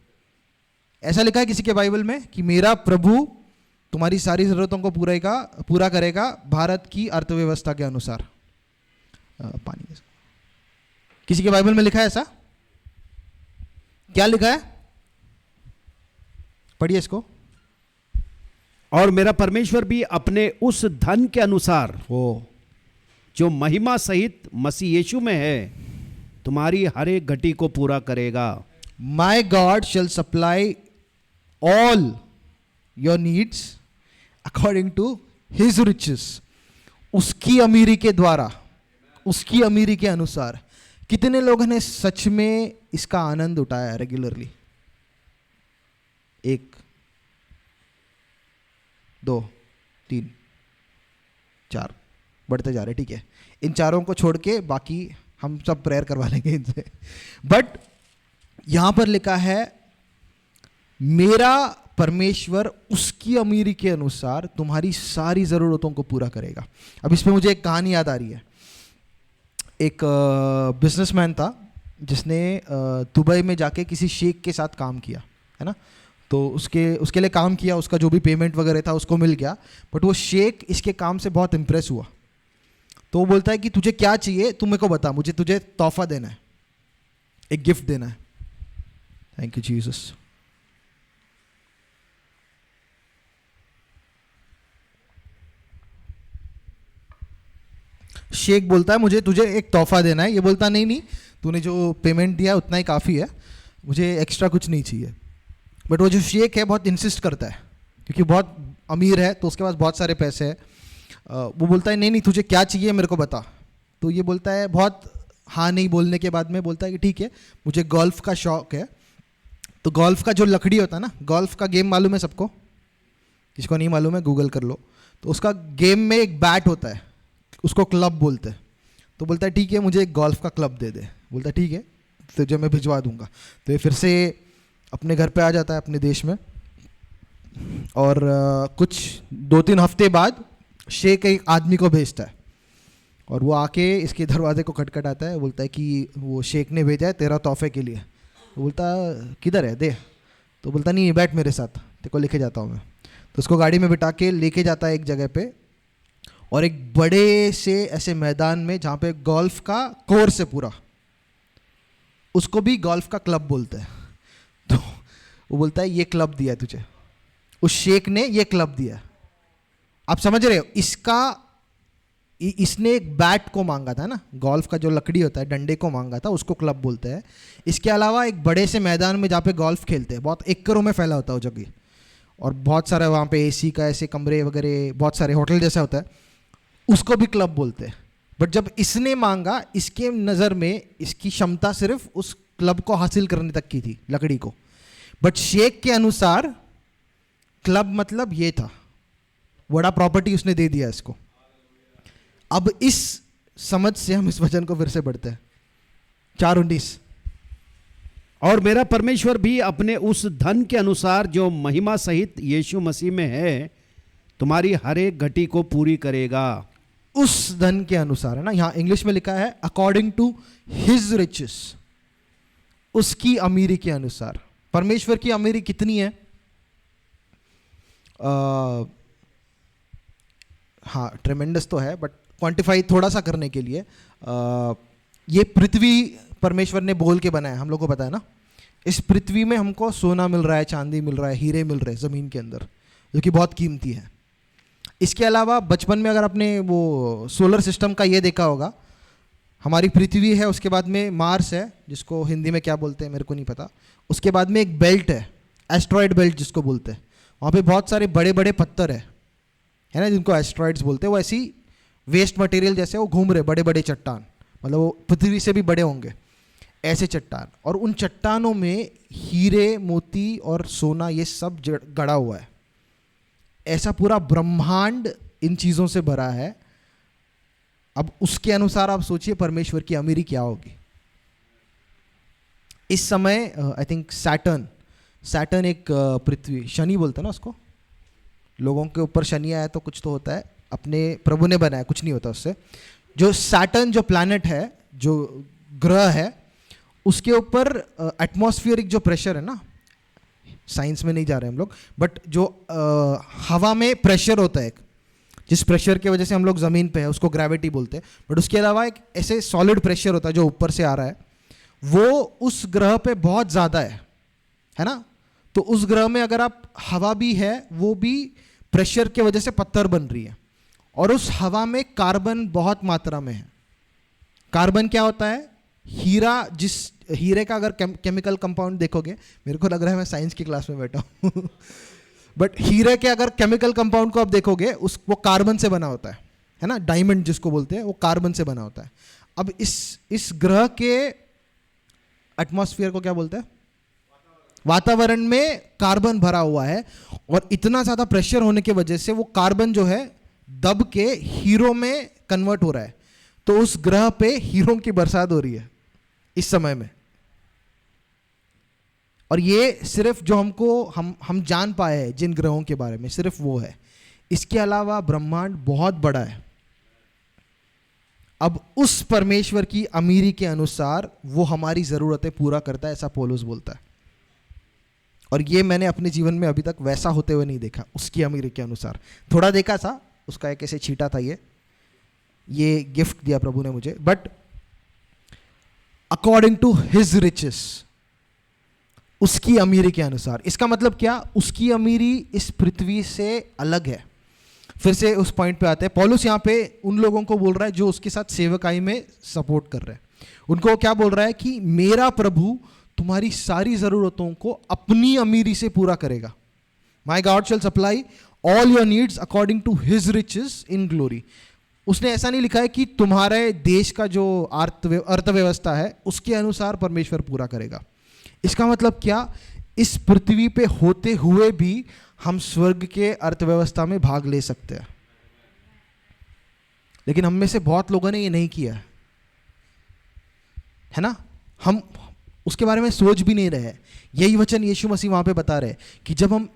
ऐसा लिखा है किसी के बाइबल में कि मेरा प्रभु तुम्हारी सारी जरूरतों को पूरा करेगा भारत की अर्थव्यवस्था के अनुसार। पानी किसी के बाइबल में लिखा है ऐसा? क्या लिखा है? पढ़िए इसको। और मेरा परमेश्वर भी अपने उस धन के अनुसार जो महिमा सहित मसीह यीशु में है तुम्हारी हर एक घटी को पूरा करेगा। My God shall supply all your needs according to his riches, उसकी अमीरी के द्वारा, उसकी अमीरी के अनुसार। कितने लोगों ने सच में इसका आनंद उठाया रेगुलरली? 1 2 3 4 बढ़ते जा रहे, ठीक है। इन चारों को छोड़ के बाकी हम सब प्रेयर करवा लेंगे इनसे। बट यहां पर लिखा है मेरा परमेश्वर उसकी अमीरी के अनुसार तुम्हारी सारी ज़रूरतों को पूरा करेगा। अब इसमें मुझे एक कहानी याद आ रही है। एक बिजनेसमैन था जिसने दुबई में जाके किसी शेख के साथ काम किया, है ना। तो उसके लिए काम किया, उसका जो भी पेमेंट वगैरह था उसको मिल गया। बट वो शेख इसके काम से बहुत इम्प्रेस हुआ, तो वो बोलता है कि तुझे क्या चाहिए तू मेरे को बता, मुझे तुझे तोहफा देना है, एक गिफ्ट देना है। Thank you Jesus. शेख बोलता है मुझे तुझे एक तोहफा देना है। ये बोलता नहीं नहीं, तूने जो पेमेंट दिया उतना ही काफ़ी है, मुझे एक्स्ट्रा कुछ नहीं चाहिए। बट वो जो शेख है बहुत इंसिस्ट करता है क्योंकि बहुत अमीर है, तो उसके पास बहुत सारे पैसे हैं। वो बोलता है नहीं नहीं तुझे क्या चाहिए मेरे को बता। तो ये बोलता है, बहुत हाँ नहीं बोलने के बाद में बोलता है कि ठीक है मुझे गोल्फ का शौक है। तो गोल्फ का जो लकड़ी होता है ना, गोल्फ का गेम मालूम है सबको? जिसको नहीं मालूम है गूगल कर लो। तो उसका गेम में एक बैट होता है, उसको क्लब बोलते हैं। तो बोलता है ठीक है मुझे एक गोल्फ का क्लब दे दे। बोलता है ठीक है तो जब मैं भिजवा दूंगा। तो ये फिर से अपने घर पे आ जाता है अपने देश में। और कुछ 2-3 हफ्ते बाद शेख एक आदमी को भेजता है और वो आके इसके दरवाजे को खटखटाता है। बोलता है कि वो शेख ने भेजा है तेरा तोहफे के लिए। तो बोलता किधर है दे। तो बोलता नहीं बैठ मेरे साथ, तेरे को लेके जाता हूँ मैं। तो उसको गाड़ी में बिठा के लेके जाता है एक जगह पे, और एक बड़े से ऐसे मैदान में जहाँ पे गोल्फ का कोर्स है पूरा, उसको भी गोल्फ का क्लब बोलते हैं। तो वो बोलता है ये क्लब दिया है तुझे, उस शेख ने ये क्लब दिया। आप समझ रहे हो, इसने एक बैट को मांगा था ना, गोल्फ का जो लकड़ी होता है डंडे को मांगा था, उसको क्लब बोलते हैं। इसके अलावा एक बड़े से मैदान में जहाँ पे गोल्फ खेलते हैं, बहुत एकड़ों में फैला होता है वो जगह, और बहुत सारे वहाँ पे एसी का ऐसे कमरे वगैरह, बहुत सारे होटल जैसा होता है, उसको भी क्लब बोलते हैं। बट जब इसने मांगा, इसके नज़र में इसकी क्षमता सिर्फ उस क्लब को हासिल करने तक की थी, लकड़ी को। बट शेख के अनुसार क्लब मतलब ये था, बड़ा प्रॉपर्टी उसने दे दिया इसको। अब इस समझ से हम इस वचन को फिर से पढ़ते हैं, 4:19। और मेरा परमेश्वर भी अपने उस धन के अनुसार जो महिमा सहित यीशु मसीह में है, तुम्हारी हर एक घटी को पूरी करेगा। उस धन के अनुसार है ना, यहाँ इंग्लिश में लिखा है अकॉर्डिंग टू हिज रिचेस, उसकी अमीरी के अनुसार। परमेश्वर की अमीरी कितनी है? हाँ, ट्रेमेंडस तो है, बट क्वांटिफाई थोड़ा सा करने के लिए, ये पृथ्वी परमेश्वर ने बोल के बनाया, हम लोग को पता है ना। इस पृथ्वी में हमको सोना मिल रहा है, चांदी मिल रहा है, हीरे मिल रहे हैं ज़मीन के अंदर, जो कि बहुत कीमती है। इसके अलावा बचपन में अगर आपने वो सोलर सिस्टम का ये देखा होगा, हमारी पृथ्वी है, उसके बाद में मार्स है, जिसको हिंदी में क्या बोलते हैं मेरे को नहीं पता, उसके बाद में एक बेल्ट है, एस्ट्रॉयड बेल्ट जिसको बोलते हैं, वहाँ पे बहुत सारे बड़े बड़े पत्थर है ना, जिनको एस्ट्रॉयड्स बोलते हैं। वो ऐसी वेस्ट मटेरियल जैसे वो घूम रहे, बड़े बड़े चट्टान, मतलब वो पृथ्वी से भी बड़े होंगे ऐसे चट्टान, और उन चट्टानों में हीरे मोती और सोना ये सब गड़ा हुआ है। ऐसा पूरा ब्रह्मांड इन चीज़ों से भरा है। अब उसके अनुसार आप सोचिए परमेश्वर की अमीरी क्या होगी। इस समय आई थिंक सैटर्न एक पृथ्वी, शनि बोलते हैं ना उसको, लोगों के ऊपर शनि आया तो कुछ तो होता है, अपने प्रभु ने बनाया, कुछ नहीं होता उससे। जो सैटर्न जो प्लैनेट है, जो ग्रह है, उसके ऊपर एटमॉस्फेरिक जो प्रेशर है ना, साइंस में नहीं जा रहे हम लोग, बट जो हवा में प्रेशर होता है, जिस प्रेशर की वजह से हम लोग ज़मीन पे है उसको ग्रेविटी बोलते हैं, बट उसके अलावा एक ऐसे सॉलिड प्रेशर होता है जो ऊपर से आ रहा है, वो उस ग्रह पे बहुत ज़्यादा है ना। तो उस ग्रह में अगर आप हवा भी है, वो भी प्रेशर की वजह से पत्थर बन रही है, और उस हवा में कार्बन बहुत मात्रा में है। कार्बन क्या होता है? हीरा, जिस हीरे का अगर केमिकल कंपाउंड देखोगे, मेरे को लग रहा है मैं साइंस की क्लास में बैठा हूँ बट हीरे के अगर केमिकल कंपाउंड को आप देखोगे, वो कार्बन से बना होता है ना। डायमंड जिसको बोलते हैं, वो कार्बन से बना होता है। अब इस ग्रह के एटमॉस्फेयर को क्या बोलते हैं? वातावरण में कार्बन भरा हुआ है, और इतना ज़्यादा प्रेशर होने की वजह से वो कार्बन जो है दब के हीरो में कन्वर्ट हो रहा है। तो उस ग्रह पे हीरो की बरसात हो रही है इस समय में। और ये सिर्फ जो हम जान पाए हैं जिन ग्रहों के बारे में, सिर्फ वो है। इसके अलावा ब्रह्मांड बहुत बड़ा है। अब उस परमेश्वर की अमीरी के अनुसार वो हमारी ज़रूरतें पूरा करता है, ऐसा पौलुस बोलता है। और ये मैंने अपने जीवन में अभी तक वैसा होते हुए नहीं देखा, उसकी अमीरी के अनुसार। थोड़ा देखा था, उसका एक ऐसे छीटा था, ये गिफ्ट दिया प्रभु ने मुझे, but according to his riches, उसकी अमीरी के अनुसार। इसका मतलब क्या? उसकी अमीरी इस पृथ्वी से अलग है। फिर से उस पॉइंट पे आते हैं। पौलुस यहाँ पे उन लोगों को बोल रहा है जो उसके साथ सेवकाई में सपोर्ट कर रहे हैं। उनको क्या बोल रहा है कि मेरा प्रभु तुम्हारी सारी ज़रूरतों को अपनी अमीरी से पूरा करेगा। My God shall supply all your needs according to his riches in glory. उसने ऐसा नहीं लिखा है कि तुम्हारे देश का जो अर्थव्यवस्था है उसके अनुसार परमेश्वर पूरा करेगा। इसका मतलब क्या? इस पृथ्वी पे होते हुए भी हम स्वर्ग के अर्थव्यवस्था में भाग ले सकते हैं। लेकिन हम में से बहुत लोगों ने ये नहीं किया है ना। हम उसके बारे में सोच भी नहीं रहे। यही वचन यीशु मसीह वहाँ पे बता रहे कि जब हम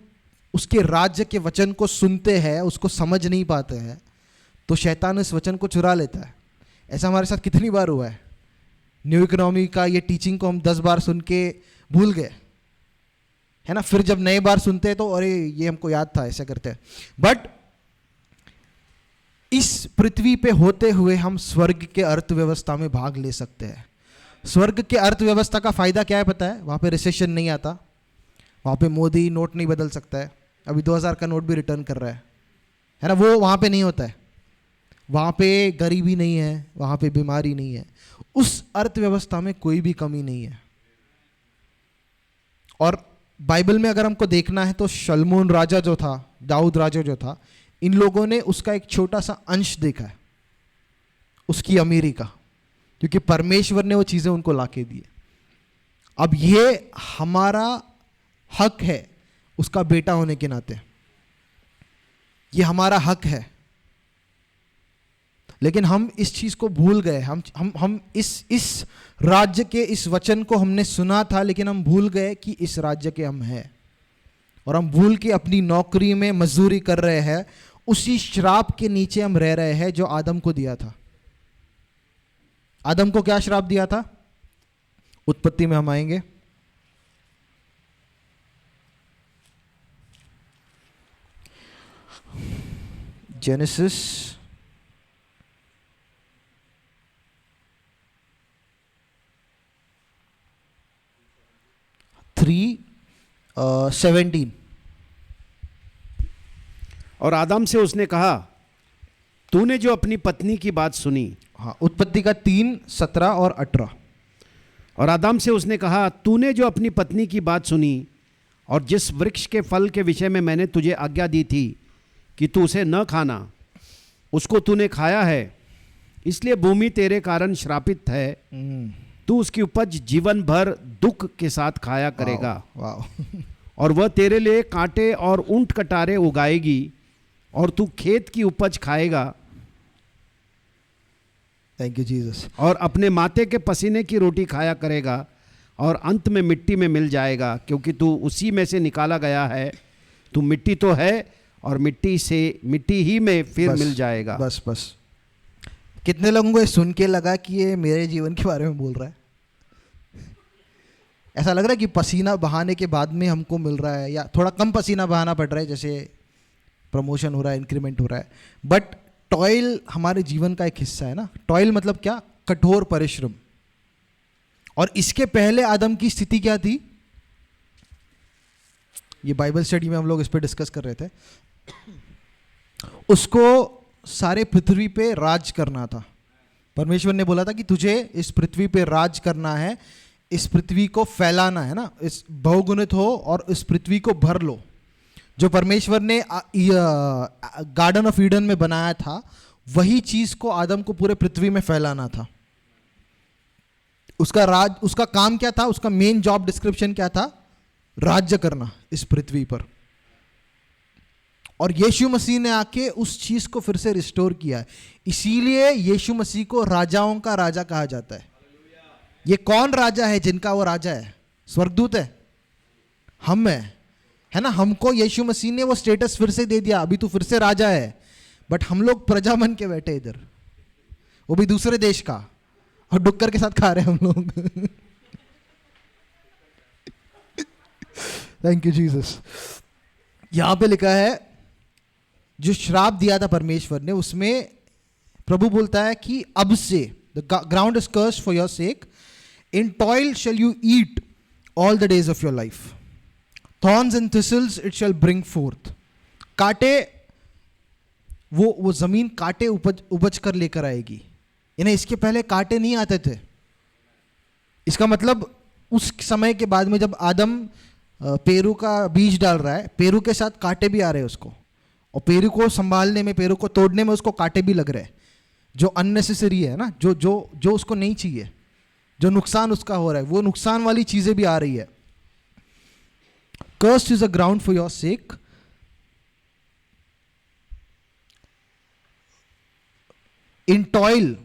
उसके राज्य के वचन को सुनते हैं, उसको समझ नहीं पाते हैं, तो शैतान इस वचन को चुरा लेता है। ऐसा हमारे साथ कितनी बार हुआ है। न्यू इकोनॉमी का ये टीचिंग को हम 10 बार सुन के भूल गए, है ना। फिर जब नए बार सुनते हैं तो अरे ये हमको याद था, ऐसा करते हैं। बट इस पृथ्वी पे होते हुए हम स्वर्ग के अर्थव्यवस्था में भाग ले सकते हैं। स्वर्ग के अर्थव्यवस्था का फायदा क्या है पता है? वहाँ पे रिसेशन नहीं आता, वहाँ पे मोदी नोट नहीं बदल सकता है, अभी 2000 का नोट भी रिटर्न कर रहा है ना, वो वहाँ पे नहीं होता है। वहाँ पे गरीबी नहीं है, वहाँ पे बीमारी नहीं है, उस अर्थव्यवस्था में कोई भी कमी नहीं है। और बाइबल में अगर हमको देखना है तो शलमोन राजा जो था, दाऊद राजा जो था, इन लोगों ने उसका एक छोटा सा अंश देखा है, उसकी अमीरी का, क्योंकि परमेश्वर ने वो चीज़ें उनको लाके दी। अब ये हमारा हक है उसका बेटा होने के नाते, ये हमारा हक है। लेकिन हम इस चीज़ को भूल गए। हम इस राज्य के इस वचन को हमने सुना था, लेकिन हम भूल गए कि इस राज्य के हम हैं, और हम भूल के अपनी नौकरी में मजदूरी कर रहे हैं। उसी श्राप के नीचे हम रह रहे हैं जो आदम को दिया था। आदम को क्या श्राप दिया था? उत्पत्ति में हम आएंगे। जेनेसिस 3:17। और आदम से उसने कहा, तूने जो अपनी पत्नी की बात सुनी। हाँ, उत्पत्ति का 3:17 और 18। और आदम से उसने कहा, तूने जो अपनी पत्नी की बात सुनी और जिस वृक्ष के फल के विषय में मैंने तुझे आज्ञा दी थी कि तू उसे न खाना, उसको तूने खाया है, इसलिए भूमि तेरे कारण श्रापित है। तू उसकी उपज जीवन भर दुख के साथ खाया करेगा। वाह। और वह तेरे लिए कांटे और ऊंट कटारे उगाएगी, और तू खेत की उपज खाएगा। Thank you Jesus. और अपने माते के पसीने की रोटी खाया करेगा, और अंत में मिट्टी में मिल जाएगा, क्योंकि तू उसी में से निकाला गया है। तू मिट्टी तो है, और मिट्टी ही में फिर मिल जाएगा। बस। कितने लोगों को ये सुन के लगा कि ये मेरे जीवन के बारे में बोल रहा है? ऐसा लग रहा है कि पसीना बहाने के बाद में हमको मिल रहा है, या थोड़ा कम पसीना बहाना पड़ रहा है, जैसे प्रमोशन हो रहा है, इंक्रीमेंट हो रहा है। बट टॉयल हमारे जीवन का एक हिस्सा है ना। टॉयल मतलब क्या? कठोर परिश्रम। और इसके पहले आदम की स्थिति क्या थी? ये बाइबल स्टडी में हम लोग इस पे डिस्कस कर रहे थे। उसको सारे पृथ्वी पे राज करना था। परमेश्वर ने बोला था कि तुझे इस पृथ्वी पे राज करना है, इस पृथ्वी को फैलाना है ना, इस बहुगुणित हो और इस पृथ्वी को भर लो। जो परमेश्वर ने गार्डन ऑफ ईडन में बनाया था, वही चीज को आदम को पूरे पृथ्वी में फैलाना था। उसका काम क्या था? उसका मेन जॉब डिस्क्रिप्शन क्या था? राज्य करना इस पृथ्वी पर। और यीशु मसीह ने आके उस चीज को फिर से रिस्टोर किया है। इसीलिए यीशु मसीह को राजाओं का राजा कहा जाता है। ये कौन राजा है जिनका वो राजा है? स्वर्गदूत है, हम है ना। हमको यीशु मसीह ने वो स्टेटस फिर से दे दिया, अभी तू फिर से राजा है। बट हम लोग प्रजा बन के बैठे इधर, वो भी दूसरे देश का, और डुक्कर के साथ खा रहे हैं हम लोग। Thank you Jesus. यहां पे लिखा है, जो श्राप दिया था परमेश्वर ने, उसमें प्रभु बोलता है कि अब से the ground is cursed for your sake, in toil shall you eat all the days of your life, thorns and thistles it shall bring forth. कांटे, वो जमीन कांटे उपज कर लेकर आएगी। इन्हें इसके पहले कांटे नहीं आते थे। इसका मतलब उस समय के बाद में जब आदम पेरू का बीज डाल रहा है, पेरू के साथ कांटे भी आ रहे हैं उसको, और पेरू को संभालने में, पेरू को तोड़ने में उसको कांटे भी लग रहे हैं, जो अननेसेसरी है ना, जो उसको नहीं चाहिए, जो नुकसान उसका हो रहा है, वो नुकसान वाली चीजें भी आ रही है। Cursed is the ground for your sake. In toil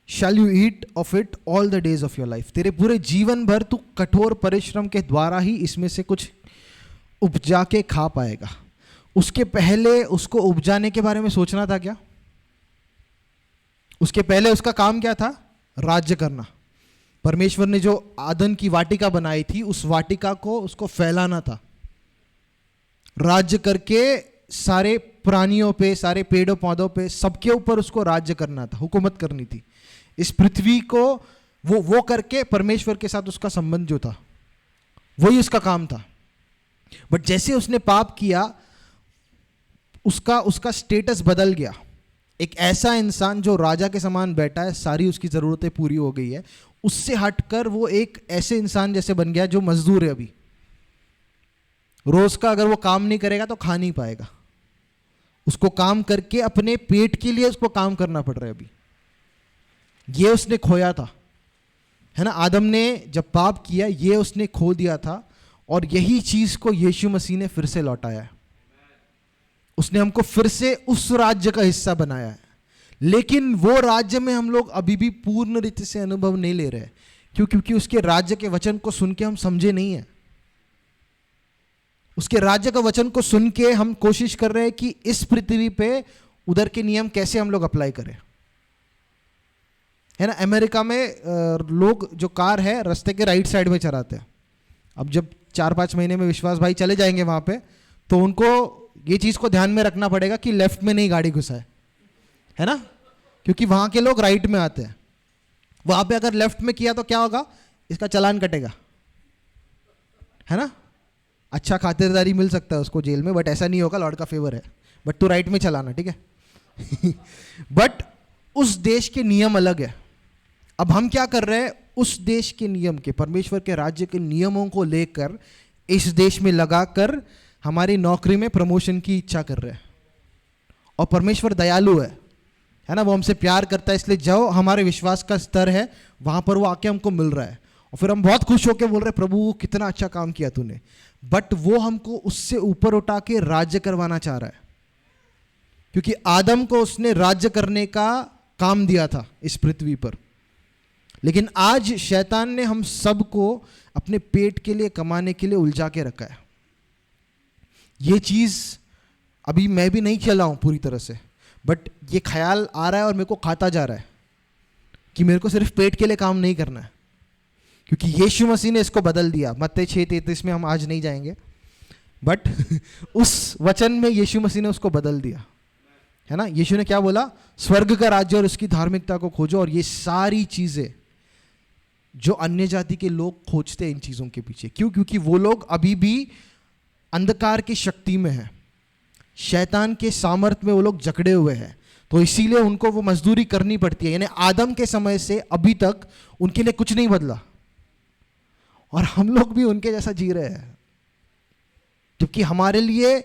shall you eat of it all the days of your life. तेरे पूरे जीवन भर तू कठोर परिश्रम के द्वारा ही इसमें से कुछ उपजा के खा पाएगा। उसके पहले उसको उपजाने के बारे में सोचना था क्या? उसके पहले उसका काम क्या था? राज्य करना। परमेश्वर ने जो आदन की वाटिका बनाई थी, उस वाटिका को उसको फैलाना था, राज्य करके सारे प्राणियों पे, सारे पेड़ों पौधों पे, सबके ऊपर उसको राज्य करना था, हुकूमत करनी थी। इस पृथ्वी को वो करके परमेश्वर के साथ उसका संबंध जो था वही उसका काम था। बट जैसे उसने पाप किया उसका स्टेटस बदल गया। एक ऐसा इंसान जो राजा के समान बैठा है, सारी उसकी ज़रूरतें पूरी हो गई है, उससे हटकर वो एक ऐसे इंसान जैसे बन गया जो मजदूर है। अभी रोज का अगर वो काम नहीं करेगा तो खा नहीं पाएगा, उसको काम करके अपने पेट के लिए उसको काम करना पड़ रहा है। अभी ये उसने खोया था, है ना। आदम ने जब पाप किया ये उसने खो दिया था, और यही चीज को यीशु मसीह ने फिर से लौटाया है। उसने हमको फिर से उस राज्य का हिस्सा बनाया है। लेकिन वो राज्य में हम लोग अभी भी पूर्ण रीति से अनुभव नहीं ले रहे। क्यों? क्योंकि उसके राज्य के वचन को सुन के हम समझे नहीं है। उसके राज्य का वचन को सुन के हम कोशिश कर रहे हैं कि इस पृथ्वी पे उधर के नियम कैसे हम लोग अप्लाई करें, है ना। अमेरिका में लोग जो कार है रास्ते के राइट साइड में चलाते हैं। अब जब 4-5 महीने में विश्वास भाई चले जाएंगे वहां पे, तो उनको ये चीज को ध्यान में रखना पड़ेगा कि लेफ्ट में नहीं गाड़ी घुसाए, है ना, क्योंकि वहां के लोग राइट में आते हैं। वहां पे अगर लेफ्ट में किया तो क्या होगा, इसका चालान कटेगा, है ना। अच्छा खातिरदारी मिल सकता है उसको जेल में, बट ऐसा नहीं होगा, लॉर्ड का फेवर है, बट तू राइट में चलाना, ठीक है। बट उस देश के नियम अलग है। अब हम क्या कर रहे हैं, उस देश के नियम के, परमेश्वर के राज्य के नियमों को लेकर इस देश में लगाकर हमारी नौकरी में प्रमोशन की इच्छा कर रहे हैं। और परमेश्वर दयालु है ना, वो हमसे प्यार करता है, इसलिए जो हमारे विश्वास का स्तर है वहां पर वो आके हमको मिल रहा है। और फिर हम बहुत खुश होकर बोल रहे हैं, प्रभु कितना अच्छा काम किया तूने। बट वो हमको उससे ऊपर उठा के राज्य करवाना चाह रहा है, क्योंकि आदम को उसने राज्य करने का काम दिया था इस पृथ्वी पर। लेकिन आज शैतान ने हम सबको अपने पेट के लिए, कमाने के लिए उलझा के रखा है। ये चीज अभी मैं भी नहीं चला हूं पूरी तरह से, बट ये ख्याल आ रहा है और मेरे को खाता जा रहा है कि मेरे को सिर्फ पेट के लिए काम नहीं करना है, क्योंकि यीशु मसीह ने इसको बदल दिया। मत्ती 6:33 में हम आज नहीं जाएंगे, बट उस वचन में यीशु मसीह ने उसको बदल दिया, है ना। यीशु ने क्या बोला, स्वर्ग का राज्य और उसकी धार्मिकता को खोजो, और ये सारी चीजें जो अन्य जाति के लोग खोजते हैं इन चीजों के पीछे। क्यों? क्योंकि वो लोग अभी भी अंधकार की शक्ति में है, शैतान के सामर्थ्य में वो लोग जकड़े हुए हैं, तो इसीलिए उनको वो मजदूरी करनी पड़ती है। यानी आदम के समय से अभी तक उनके लिए कुछ नहीं बदला, और हम लोग भी उनके जैसा जी रहे हैं, क्योंकि हमारे लिए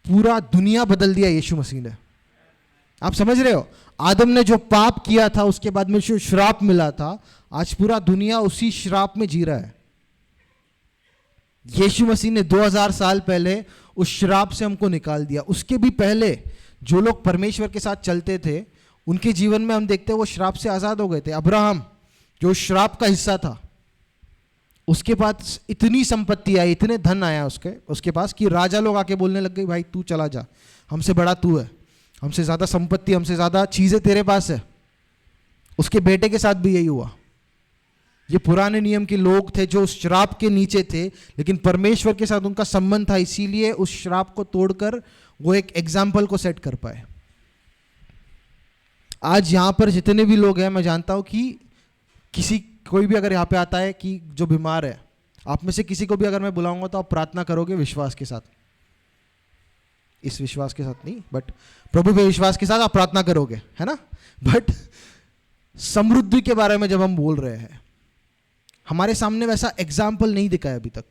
पूरा दुनिया बदल दिया यीशु मसीह ने। आप समझ रहे हो, आदम ने जो पाप किया था उसके बाद में जो श्राप मिला था, आज पूरा दुनिया उसी श्राप में जी रहा है। यीशु मसीह ने 2000 साल पहले उस श्राप से हमको निकाल दिया। उसके भी पहले जो लोग परमेश्वर के साथ चलते थे उनके जीवन में हम देखते हैं वो श्राप से आजाद हो गए थे। अब्राहम जो श्राप का हिस्सा था, उसके पास इतनी संपत्ति आई, इतने धन आया उसके पास कि राजा लोग आके बोलने लग गए, भाई तू चला जा, हमसे बड़ा तू है, हमसे ज़्यादा संपत्ति, हमसे ज़्यादा चीज़ें तेरे पास है। उसके बेटे के साथ भी यही हुआ। ये पुराने नियम के लोग थे जो उस श्राप के नीचे थे, लेकिन परमेश्वर के साथ उनका संबंध था, इसीलिए उस श्राप को तोड़कर वो एक एग्जाम्पल को सेट कर पाए। आज यहाँ पर जितने भी लोग हैं, मैं जानता हूँ कि कोई भी अगर यहाँ पे आता है कि जो बीमार है, आप में से किसी को भी अगर मैं बुलाऊंगा तो आप प्रार्थना करोगे विश्वास के साथ, इस विश्वास के साथ नहीं, बट प्रभु पे विश्वास के साथ आप प्रार्थना करोगे, है ना। बट समृद्धि के बारे में जब हम बोल रहे हैं, हमारे सामने वैसा एग्जाम्पल नहीं दिखा है अभी तक,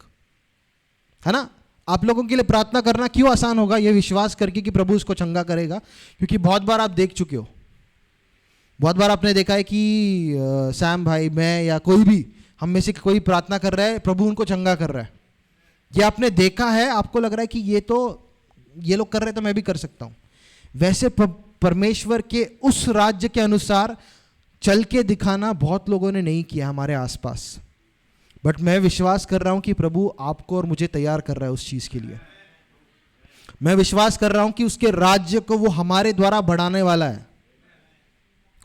है ना। आप लोगों के लिए प्रार्थना करना क्यों आसान होगा, ये विश्वास करके कि प्रभु उसको चंगा करेगा, क्योंकि बहुत बार आप देख चुके हो, बहुत बार आपने देखा है कि सैम भाई, मैं या कोई भी हम में से कोई प्रार्थना कर रहा है, प्रभु उनको चंगा कर रहा है। ये आपने देखा है, आपको लग रहा है कि ये लोग कर रहे हैं तो मैं भी कर सकता हूँ। वैसे परमेश्वर के उस राज्य के अनुसार चल के दिखाना बहुत लोगों ने नहीं किया हमारे आसपास, बट मैं विश्वास कर रहा हूं कि प्रभु आपको और मुझे तैयार कर रहा है उस चीज के लिए। मैं विश्वास कर रहा हूं कि उसके राज्य को वो हमारे द्वारा बढ़ाने वाला है,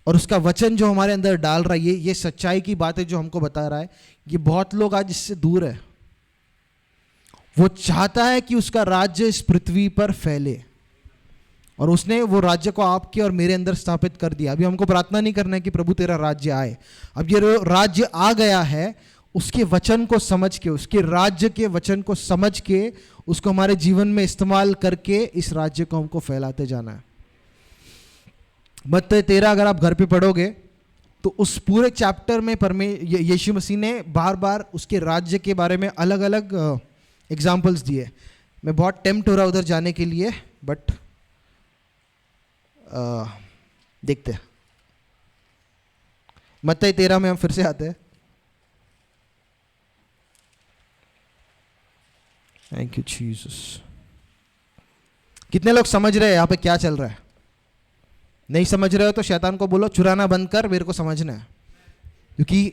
और उसका वचन जो हमारे अंदर डाल रहा है, ये सच्चाई की बात है जो हमको बता रहा है। ये बहुत लोग आज इससे दूर है। वो चाहता है कि उसका राज्य इस पृथ्वी पर फैले, और उसने वो राज्य को आपके और मेरे अंदर स्थापित कर दिया। अभी हमको प्रार्थना नहीं करना है कि प्रभु तेरा राज्य आए। अब ये राज्य आ गया है, उसके वचन को समझ के, उसके राज्य के वचन को समझ के, उसको हमारे जीवन में इस्तेमाल करके इस राज्य को हमको फैलाते जाना है। मत्ती 13 अगर आप घर पे पढ़ोगे तो उस पूरे चैप्टर में यीशु मसीह ने बार बार उसके राज्य के बारे में अलग अलग एग्जाम्पल्स दिए। मैं बहुत टेम्प्ट हो रहा उधर जाने के लिए, बट देखते हैं। मत्ती 13 में हम फिर से आते हैं। Thank you Jesus. कितने लोग समझ रहे हैं यहाँ पे क्या चल रहा है? नहीं समझ रहे हो तो शैतान को बोलो चुराना बंद कर, मेरे को समझना है। क्योंकि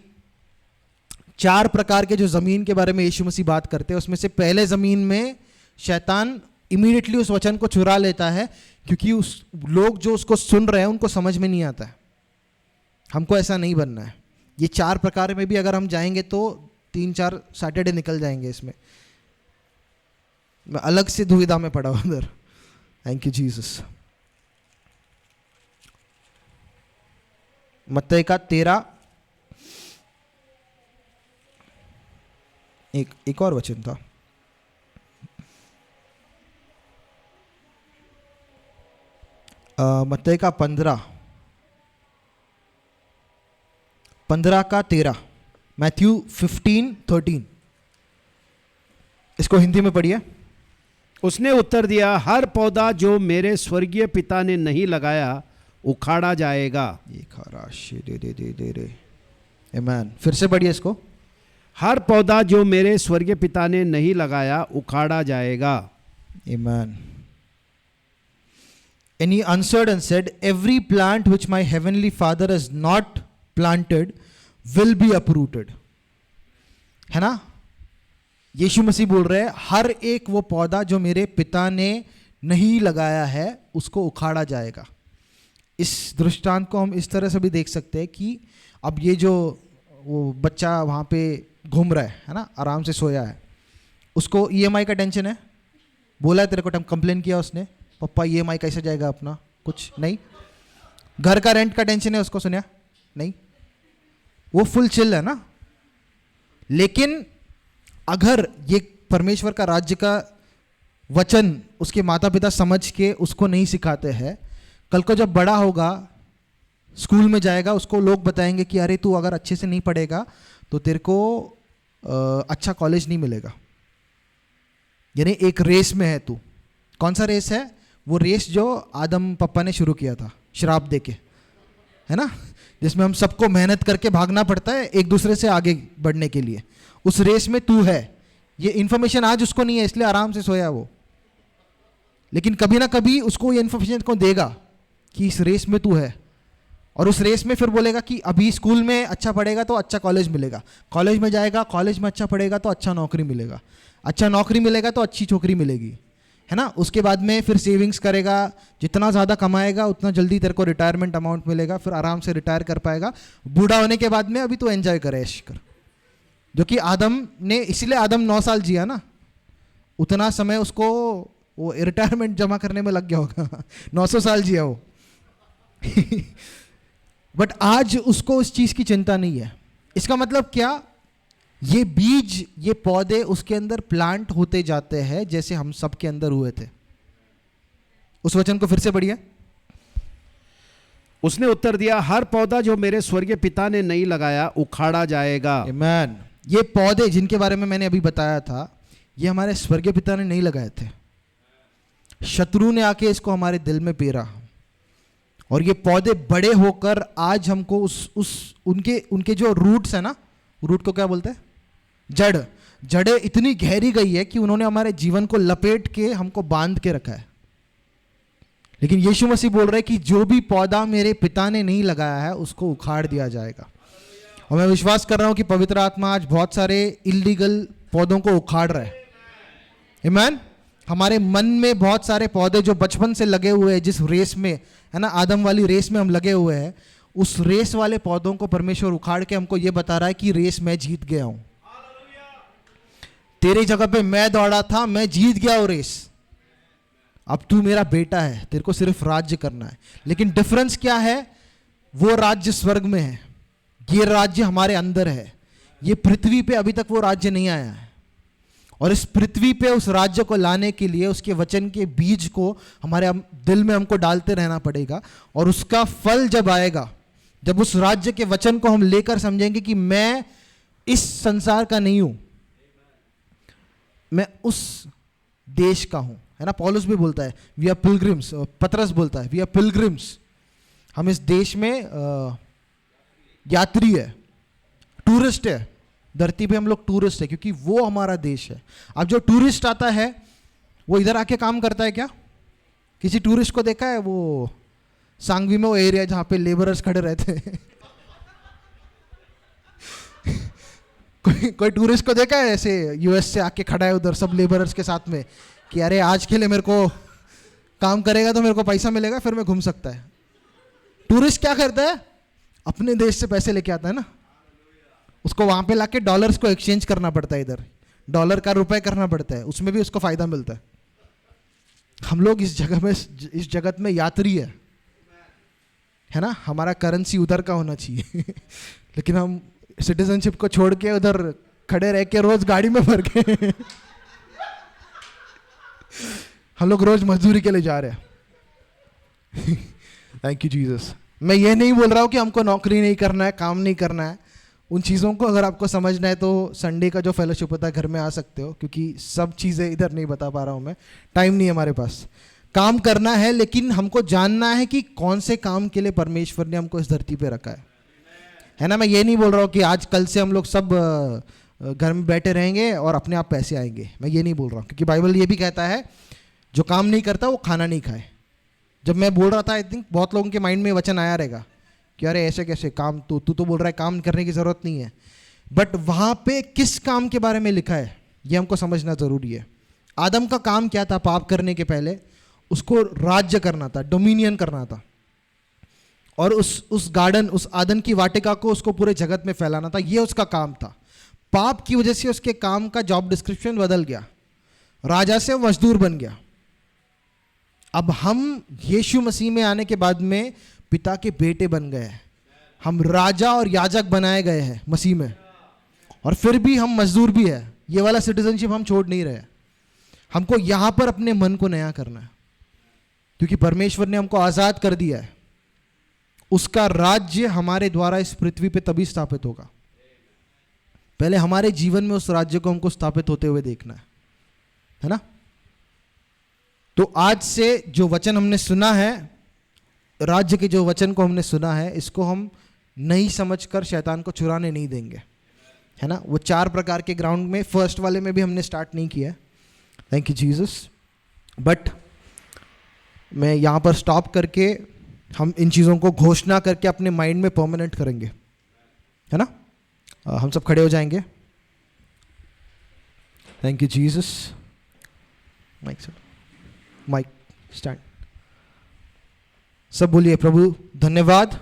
4 प्रकार के जो ज़मीन के बारे में यीशु मसीह बात करते हैं, उसमें से पहले ज़मीन में शैतान इमीडिएटली उस वचन को चुरा लेता है, क्योंकि उस लोग जो उसको सुन रहे हैं उनको समझ में नहीं आता है। हमको ऐसा नहीं बनना है। ये 4 प्रकार में भी अगर हम जाएंगे तो 3-4 सैटरडे निकल जाएंगे इसमें। मैं अलग से दुविधा में पड़ा उधर। Thank you Jesus. मत्ती का 13 एक और वचन था, मत्ती का 15 का 13, मैथ्यू 15:13। इसको हिंदी में पढ़िए। उसने उत्तर दिया, हर पौधा जो मेरे स्वर्गीय पिता ने नहीं लगाया उखाड़ा जाएगा। आमीन। फिर से पढ़िए इसको। हर पौधा जो मेरे स्वर्गीय पिता ने नहीं लगाया उखाड़ा जाएगा। आमीन। And he answered and said, every plant which my heavenly Father has not planted will be uprooted. है ना? यीशु मसीह बोल रहे हैं हर एक वो पौधा जो मेरे पिता ने नहीं लगाया है उसको उखाड़ा जाएगा। इस दृष्टांत को हम इस तरह से भी देख सकते हैं कि अब ये जो वो बच्चा वहाँ पे घूम रहा है ना, आराम से सोया है, उसको EMI का टेंशन है। बोला है तेरे को, कंप्लेन किया उसने, पप्पा EMI कैसे जाएगा अपना, कुछ नहीं। घर का रेंट का टेंशन है उसको, सुनिया नहीं, वो फुल चिल है ना। लेकिन अगर ये परमेश्वर का राज्य का वचन उसके माता पिता समझ के उसको नहीं सिखाते हैं, कल को जब बड़ा होगा, स्कूल में जाएगा, उसको लोग बताएंगे कि अरे तू अगर अच्छे से नहीं पढ़ेगा तो तेरे को अच्छा कॉलेज नहीं मिलेगा। यानी एक रेस में है तू। कौन सा रेस है? वो रेस जो आदम पप्पा ने शुरू किया था श्राप देके, है ना, जिसमें हम सबको मेहनत करके भागना पड़ता है एक दूसरे से आगे बढ़ने के लिए। उस रेस में तू है। ये इन्फॉर्मेशन आज उसको नहीं है, इसलिए आराम से सोया वो। लेकिन कभी ना कभी उसको ये इन्फॉर्मेशन को देगा कि इस रेस में तू है, और उस रेस में फिर बोलेगा कि अभी स्कूल में अच्छा पढ़ेगा तो अच्छा कॉलेज मिलेगा, कॉलेज में जाएगा, कॉलेज में अच्छा पढ़ेगा तो अच्छा नौकरी मिलेगा, अच्छा नौकरी मिलेगा तो अच्छी छोकरी मिलेगी, है ना। उसके बाद में फिर सेविंग्स करेगा, जितना ज़्यादा कमाएगा उतना जल्दी तेरे को रिटायरमेंट अमाउंट मिलेगा, फिर आराम से रिटायर कर पाएगा। बूढ़ा होने के बाद में अभी तो एंजॉय करे, ऐश कर। जो कि आदम ने, इसलिए आदम 9 साल जिया ना, उतना समय उसको वो रिटायरमेंट जमा करने में लग गया होगा। 900 साल जिया वो। बट आज उसको उस चीज़ की चिंता नहीं है। इसका मतलब क्या? ये बीज, ये पौधे उसके अंदर प्लांट होते जाते हैं जैसे हम सब के अंदर हुए थे। उस वचन को फिर से पढ़िए। उसने उत्तर दिया, हर पौधा जो मेरे स्वर्गीय पिता ने नहीं लगाया उखाड़ा जाएगा। आमीन। ये पौधे जिनके बारे में मैंने अभी बताया था, ये हमारे स्वर्गीय पिता ने नहीं लगाए थे। शत्रु ने आके इसको हमारे दिल में पेरा, और ये पौधे बड़े होकर आज हमको उनके जो रूट्स है ना, रूट को क्या बोलते हैं? जड़ें इतनी गहरी गई है कि उन्होंने हमारे जीवन को लपेट के हमको बांध के रखा है। लेकिन यीशु मसीह बोल रहे हैं कि जो भी पौधा मेरे पिता ने नहीं लगाया है उसको उखाड़ दिया जाएगा। और मैं विश्वास कर रहा हूं कि पवित्र आत्मा आज बहुत सारे इल्लीगल पौधों को उखाड़ रहा है। आमीन। हमारे मन में बहुत सारे पौधे जो बचपन से लगे हुए हैं, जिस रेस में, है ना, आदम वाली रेस में हम लगे हुए हैं, उस रेस वाले पौधों को परमेश्वर उखाड़ के हमको ये बता रहा है कि रेस मैं जीत गया हूं। तेरी जगह पे मैं दौड़ा था, मैं जीत गया वो रेस। अब तू मेरा बेटा है, तेरे को सिर्फ राज्य करना है। लेकिन डिफरेंस क्या है? वो राज्य स्वर्ग में है, ये राज्य हमारे अंदर है। ये पृथ्वी पे अभी तक वो राज्य नहीं आया है, और इस पृथ्वी पे उस राज्य को लाने के लिए उसके वचन के बीज को हमारे दिल में हमको डालते रहना पड़ेगा। और उसका फल जब आएगा, जब उस राज्य के वचन को हम लेकर समझेंगे कि मैं इस संसार का नहीं हूं, मैं उस देश का हूं, है ना। पौलुस भी बोलता है वी आर पिलग्रिम्स, पतरस बोलता है वी आर पिलग्रिम्स। हम इस देश में यात्री है, टूरिस्ट है। धरती पे हम लोग टूरिस्ट है क्योंकि वो हमारा देश है। अब जो टूरिस्ट आता है वो इधर आके काम करता है क्या? किसी टूरिस्ट को देखा है वो सांगवी में वो एरिया जहाँ पे लेबरर्स खड़े रहते हैं? कोई टूरिस्ट को देखा है ऐसे यूएस से आके खड़ा है उधर सब लेबरर्स के साथ में कि अरे आज के लिए मेरे को काम करेगा तो मेरे को पैसा मिलेगा, फिर मैं घूम सकता है। टूरिस्ट क्या करता है? अपने देश से पैसे लेके आता है ना, उसको वहां पे लाके डॉलर्स को एक्सचेंज करना पड़ता है, इधर डॉलर का रुपए करना पड़ता है, उसमें भी उसको फायदा मिलता है। हम लोग इस जगत में यात्री है ना। हमारा करेंसी उधर का होना चाहिए लेकिन हम सिटीजनशिप को छोड़ के उधर खड़े रह के रोज गाड़ी में भर के हम लोग रोज मजदूरी के लिए जा रहे हैं थैंक यू जीसस। मैं ये नहीं बोल रहा हूँ कि हमको नौकरी नहीं करना है, काम नहीं करना है। उन चीज़ों को अगर आपको समझना है तो संडे का जो फेलोशिप होता है घर में आ सकते हो, क्योंकि सब चीज़ें इधर नहीं बता पा रहा हूँ मैं, टाइम नहीं है हमारे पास। काम करना है लेकिन हमको जानना है कि कौन से काम के लिए परमेश्वर ने हमको इस धरती पे रखा है ना। मैं ये नहीं बोल रहा हूँ कि आज कल से हम लोग सब घर में बैठे रहेंगे और अपने आप पैसे आएंगे, मैं ये नहीं बोल रहा हूँ, क्योंकि बाइबल ये भी कहता है जो काम नहीं करता वो खाना नहीं खाए। जब मैं बोल रहा था आई थिंक बहुत लोगों के माइंड में वचन आया रहेगा कि अरे ऐसे कैसे काम, तू तो बोल रहा है काम करने की ज़रूरत नहीं है, बट वहाँ पे किस काम के बारे में लिखा है ये हमको समझना ज़रूरी है। आदम का काम क्या था? पाप करने के पहले उसको राज्य करना था, डोमिनियन करना था, और उस गार्डन, उस आदन की वाटिका को उसको पूरे जगत में फैलाना था, ये उसका काम था। पाप की वजह से उसके काम का जॉब डिस्क्रिप्शन बदल गया, राजा से मजदूर बन गया। अब हम यीशु मसीह में आने के बाद में पिता के बेटे बन गए हैं, हम राजा और याजक बनाए गए हैं मसीह में, और फिर भी हम मजदूर भी है। ये वाला सिटीजनशिप हम छोड़ नहीं रहे। हमको यहाँ पर अपने मन को नया करना है, क्योंकि परमेश्वर ने हमको आज़ाद कर दिया है। उसका राज्य हमारे द्वारा इस पृथ्वी पे तभी स्थापित होगा। पहले हमारे जीवन में उस राज्य को हमको स्थापित होते हुए देखना है ना। तो आज से जो वचन हमने सुना है, राज्य के जो वचन को हमने सुना है, इसको हम नहीं समझकर शैतान को चुराने नहीं देंगे, है ना। वो 4 प्रकार के ग्राउंड में, फर्स्ट वाले में भी हमने स्टार्ट नहीं किया है, थैंक यू जीसस। बट मैं यहाँ पर स्टॉप करके हम इन चीज़ों को घोषणा करके अपने माइंड में परमानेंट करेंगे, है ना। हम सब खड़े हो जाएंगे। Thank you Jesus. Mic stand. सब बोलिए, प्रभु धन्यवाद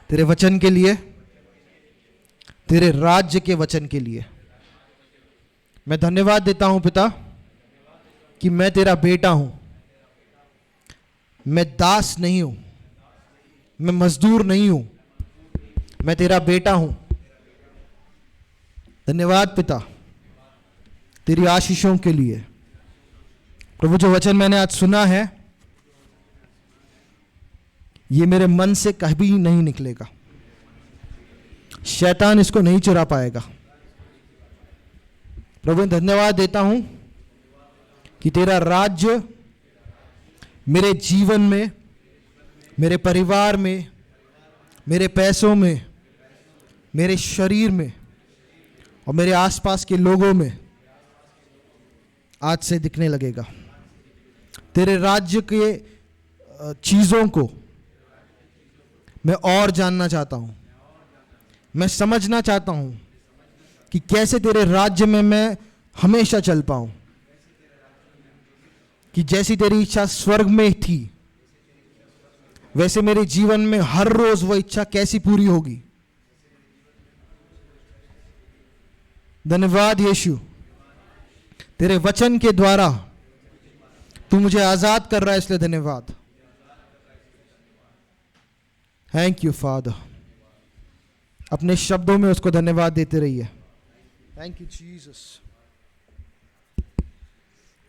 तेरे वचन के लिए, तेरे राज्य के वचन के लिए। मैं धन्यवाद देता हूं पिता कि मैं तेरा बेटा हूं, मैं दास नहीं हूं, मैं मजदूर नहीं हूं, मैं तेरा बेटा हूं। धन्यवाद पिता तेरी आशीषों के लिए। प्रभु जो वचन मैंने आज सुना है ये मेरे मन से कभी नहीं निकलेगा, शैतान इसको नहीं चुरा पाएगा। प्रभु धन्यवाद देता हूं कि तेरा राज्य मेरे जीवन में, मेरे परिवार में, मेरे पैसों में, मेरे शरीर में और मेरे आसपास के लोगों में आज से दिखने लगेगा। तेरे राज्य के चीज़ों को मैं और जानना चाहता हूँ, मैं समझना चाहता हूँ कि कैसे तेरे राज्य में मैं हमेशा चल पाऊँ, कि जैसी तेरी इच्छा स्वर्ग में थी वैसे मेरे जीवन में हर रोज वो इच्छा कैसी पूरी होगी। धन्यवाद यीशु, तेरे वचन के द्वारा तू मुझे आजाद कर रहा है, इसलिए धन्यवाद। Thank you father. अपने शब्दों में उसको धन्यवाद देते रहिए। Thank you Jesus.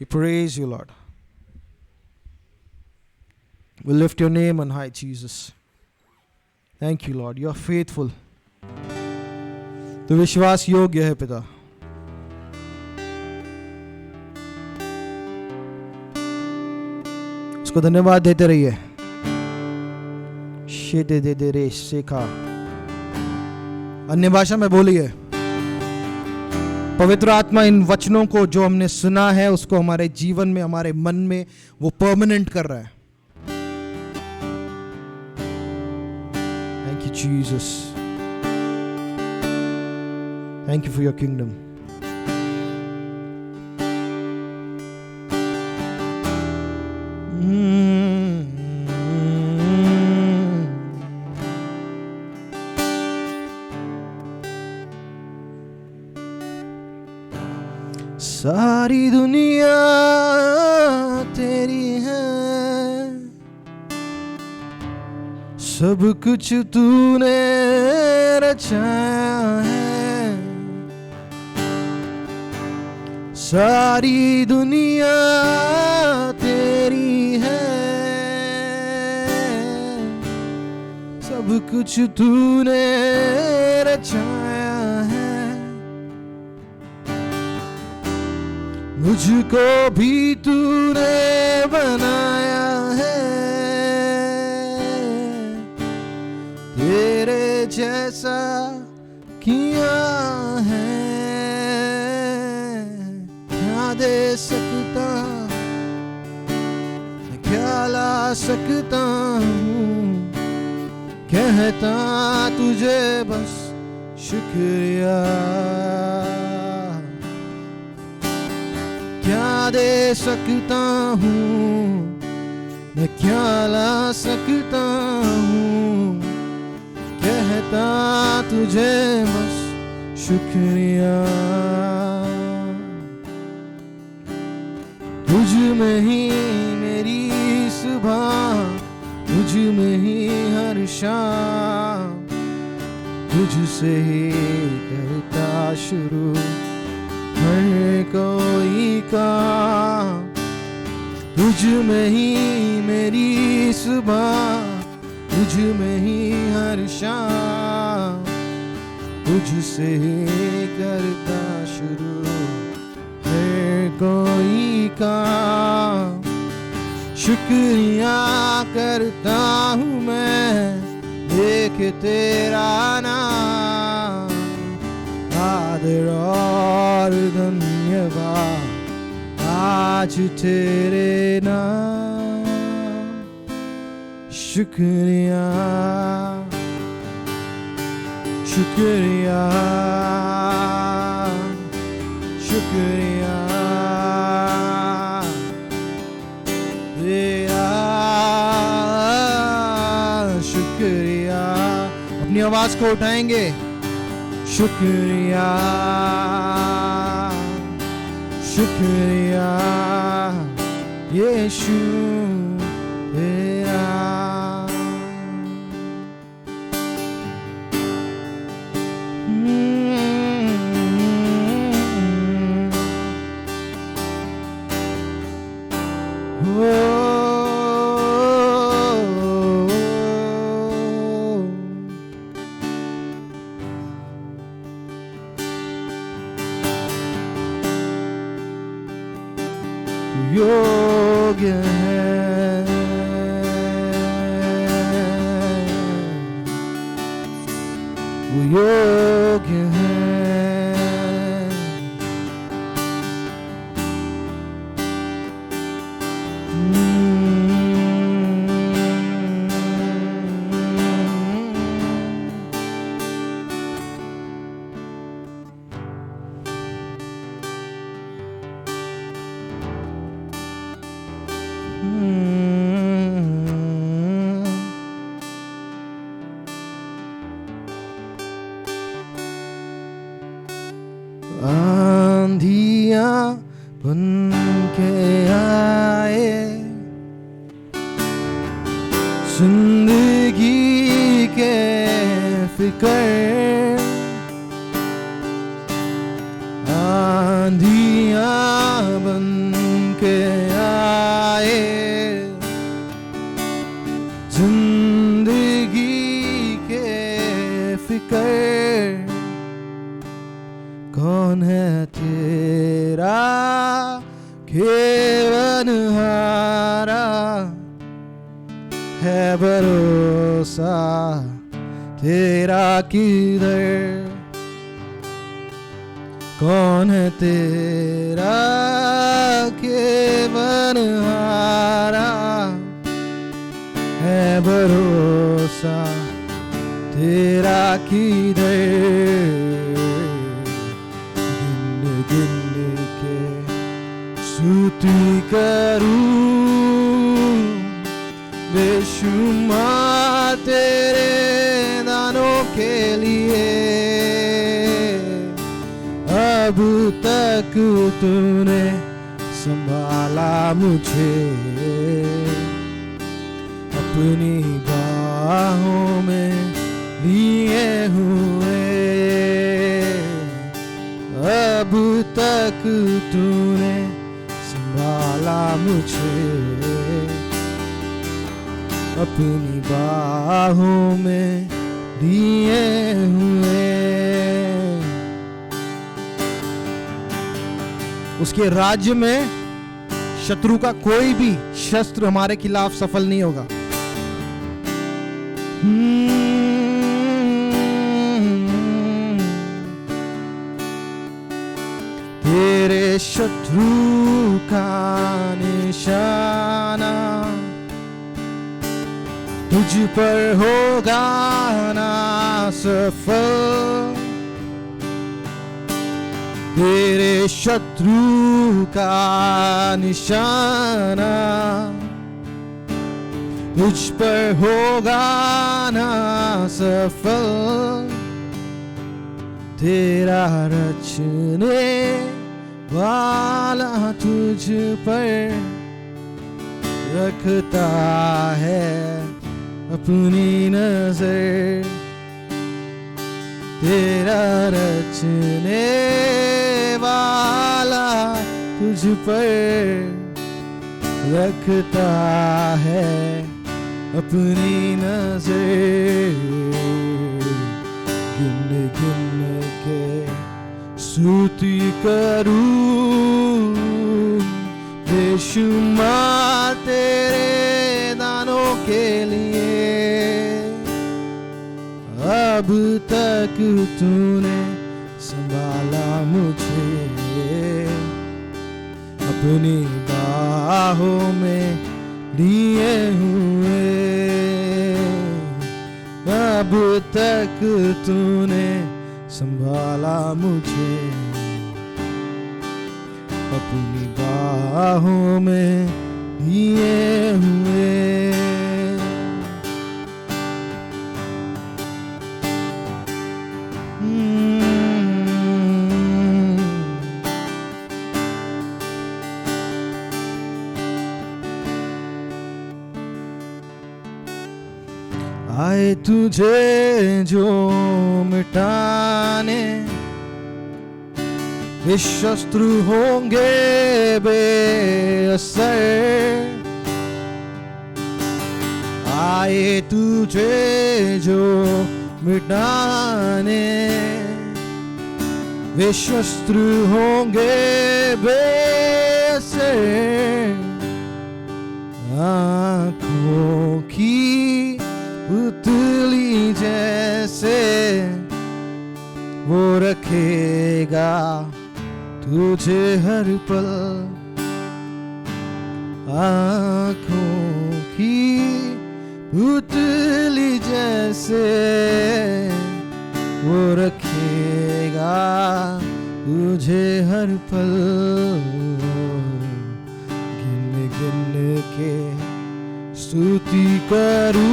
We praise you, Lord. We lift your name on high, Jesus. Thank you, Lord. You are faithful. तो विश्वास योग्य है पिता। उसको धन्यवाद देते रहिए। शेदे दे दे रे सेखा। अन्य भाषा में बोलिए। पवित्र आत्मा इन वचनों को जो हमने सुना है उसको हमारे जीवन में, हमारे मन में वो परमानेंट कर रहा है। Thank you Jesus. Thank you for your kingdom. सारी दुनिया तेरी है, सब कुछ तूने रचाया है। सारी दुनिया तेरी है, सब कुछ तूने रचाया है। मुझको भी तूने बनाया है, तेरे जैसा किया है। क्या दे सकता, क्या ला सकता हूँ, कहता तुझे बस शुक्रिया। क्या दे सकता हूँ, मैं क्या ला सकता हूँ, कहता तुझे बस शुक्रिया। तुझ में ही मेरी सुबह, तुझ में ही हर शाम, तुझसे ही करता शुरू हर कोई काम। तुझ में ही मेरी सुबह, तुझ में ही हर शाम, तुझसे ही करता शुरू हर कोई काम। शुक्रिया करता हूँ मैं देख तेरा नाम, आदर और धन्यवाद आज तेरे नाम। शुक्रिया शुक्रिया शुक्रिया तेरा शुक्रिया। अपनी आवाज को उठाएंगे। शुक्रिया शुक्रिया यीशु तेरा। योग्य है वो योग्य है। आंधियां बन के आए तेरा केवल हारा है भरोसा तेरा किधर, कौन है तेरा केवल हारा है भरोसा तेरा किधर। गिन गिन के स्तुति करूं बेशुमार तेरे दानों के लिए, अब तक तूने संभाला मुझे अपनी बाहों में लिए हुए, अब तक तूने संभाला मुझे अपनी बाहों में लिए हुए। उसके राज्य में शत्रु का कोई भी शस्त्र हमारे खिलाफ सफल नहीं होगा। तेरे शत्रु का निशाना तुझ पर होगा ना सफल, तेरे शत्रु का निशाना तुझ पर होगा ना सफल, तेरा रचने वाला तुझ पर रखता है अपनी नजर, तेरा रचने वाला तुझ पर रखता है अपनी नजर। गिन गिन के स्तुति करूं बेशुमार तेरे दानों के लिए, अब तक तूने संभाला मुझे अपनी बाहों में लिए हुए, अब तक तूने संभाला मुझे अपनी बाहों में लिए हुए। आए तुझे जो मिटाने ये शत्रु होंगे बेअसर, आए तुझे जो मिटाने वे शत्रु होंगे बेअसर, आँखों की पुतली जैसे वो रखेगा तुझे हर पल, आँखों की पुतली जैसे वो रखेगा तुझे हर पल। गिन गिन के स्तुति करूं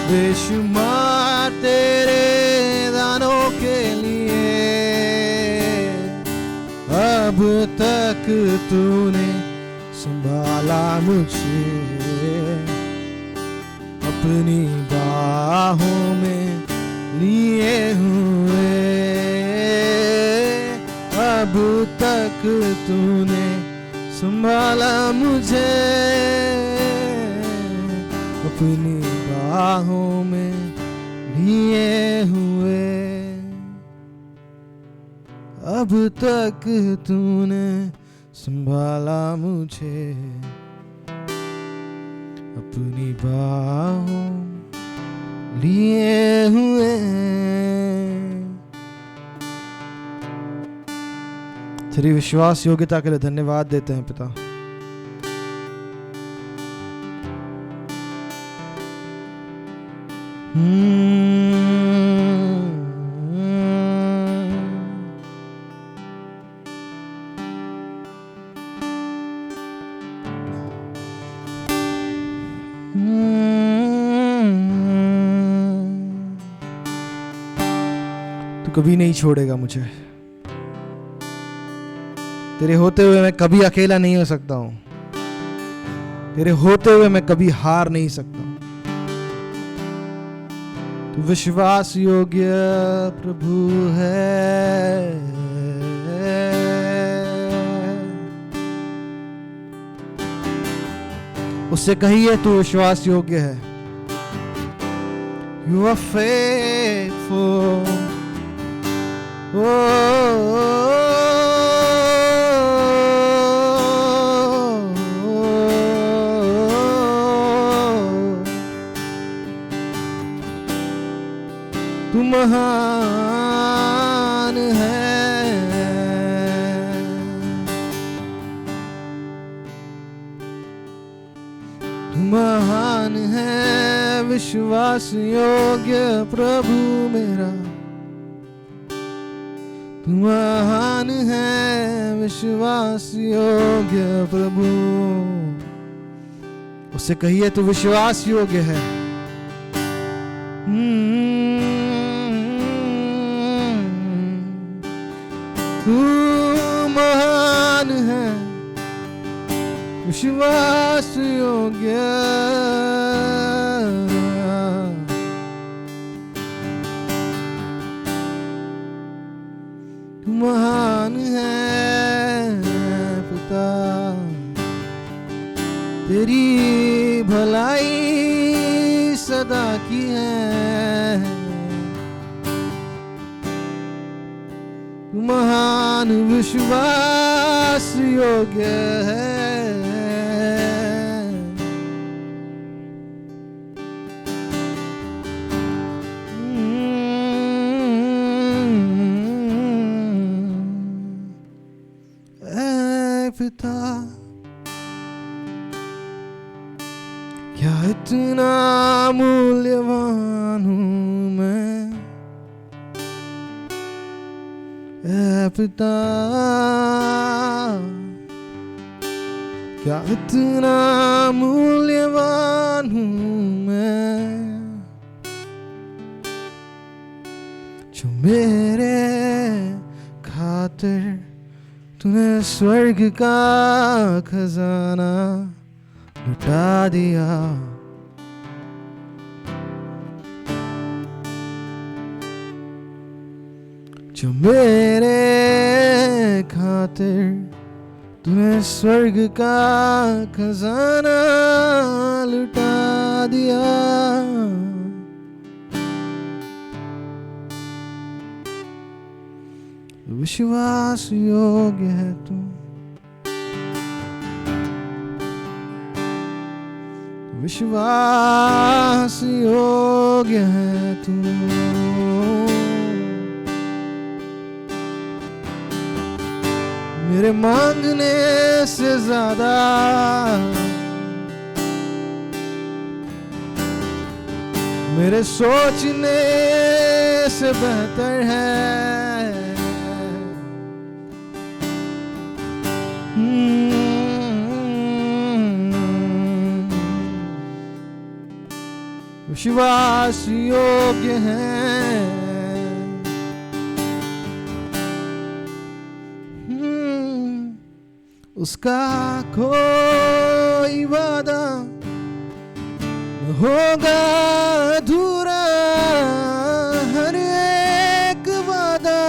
बेशुमार तेरे दानों के लिए, अब तक तूने संभाला मुझे अपनी बाहों में लिए हुए, अब तक तूने संभाला मुझे अपनी बाहों में लिए हुए। अब तक तूने संभाला मुझे अपनी बाहों लिए हुए। तेरी विश्वास योग्यता के लिए धन्यवाद देते हैं पिता। तू कभी नहीं छोड़ेगा मुझे। तेरे होते हुए मैं कभी अकेला नहीं हो सकता हूं। तेरे होते हुए मैं कभी हार नहीं सकता। तू विश्वास योग्य प्रभु है। उससे कहिए तू विश्वास योग्य है। You are faithful. तू महान है। तू महान है विश्वास योग्य प्रभु मेरा। तू महान है विश्वास योग्य प्रभु। उससे कहिए तू विश्वास योग्य है। तू महान है विश्वास योग्य। तू महान है पिता। तेरी भलाई सदा की है। तू महान विश्वास योग्य है। पिता क्या इतना मूल्यवान हूं मैं। पिता क्या इतना मूल्यवान हूं मैं जो मेरे खातिर तूने स्वर्ग का खजाना लुटा दिया। जो मेरे खातिर तूने स्वर्ग का खजाना लुटा दिया। विश्वास योग्य है तू। विश्वास योग्य है तू। मेरे मांगने से ज्यादा मेरे सोचने से बेहतर है। विश्वास योग्य है। उसका कोई वादा न होगा अधूरा। हर एक वादा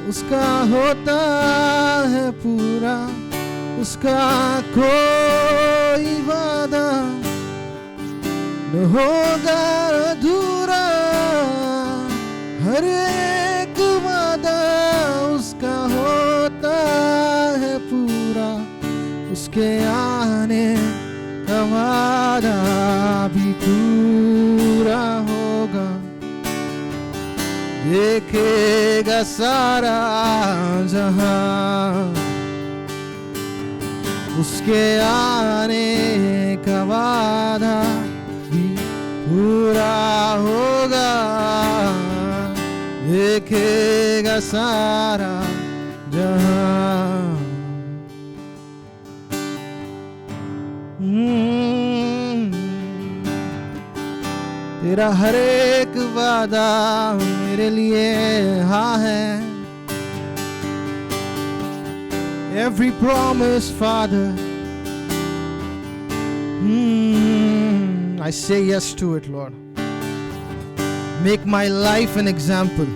उसका होता है पूरा। उसका कोई वादा न होगा अधूरा। हर एक वादा उसके आने का वादा भी पूरा होगा, देखेगा सारा जहां, उसके आने का वादा भी पूरा होगा, देखेगा सारा जहां। तेरा हर एक वादा मेरे लिए हाँ है। Every promise, Father, I say yes to it, Lord. Make my life an example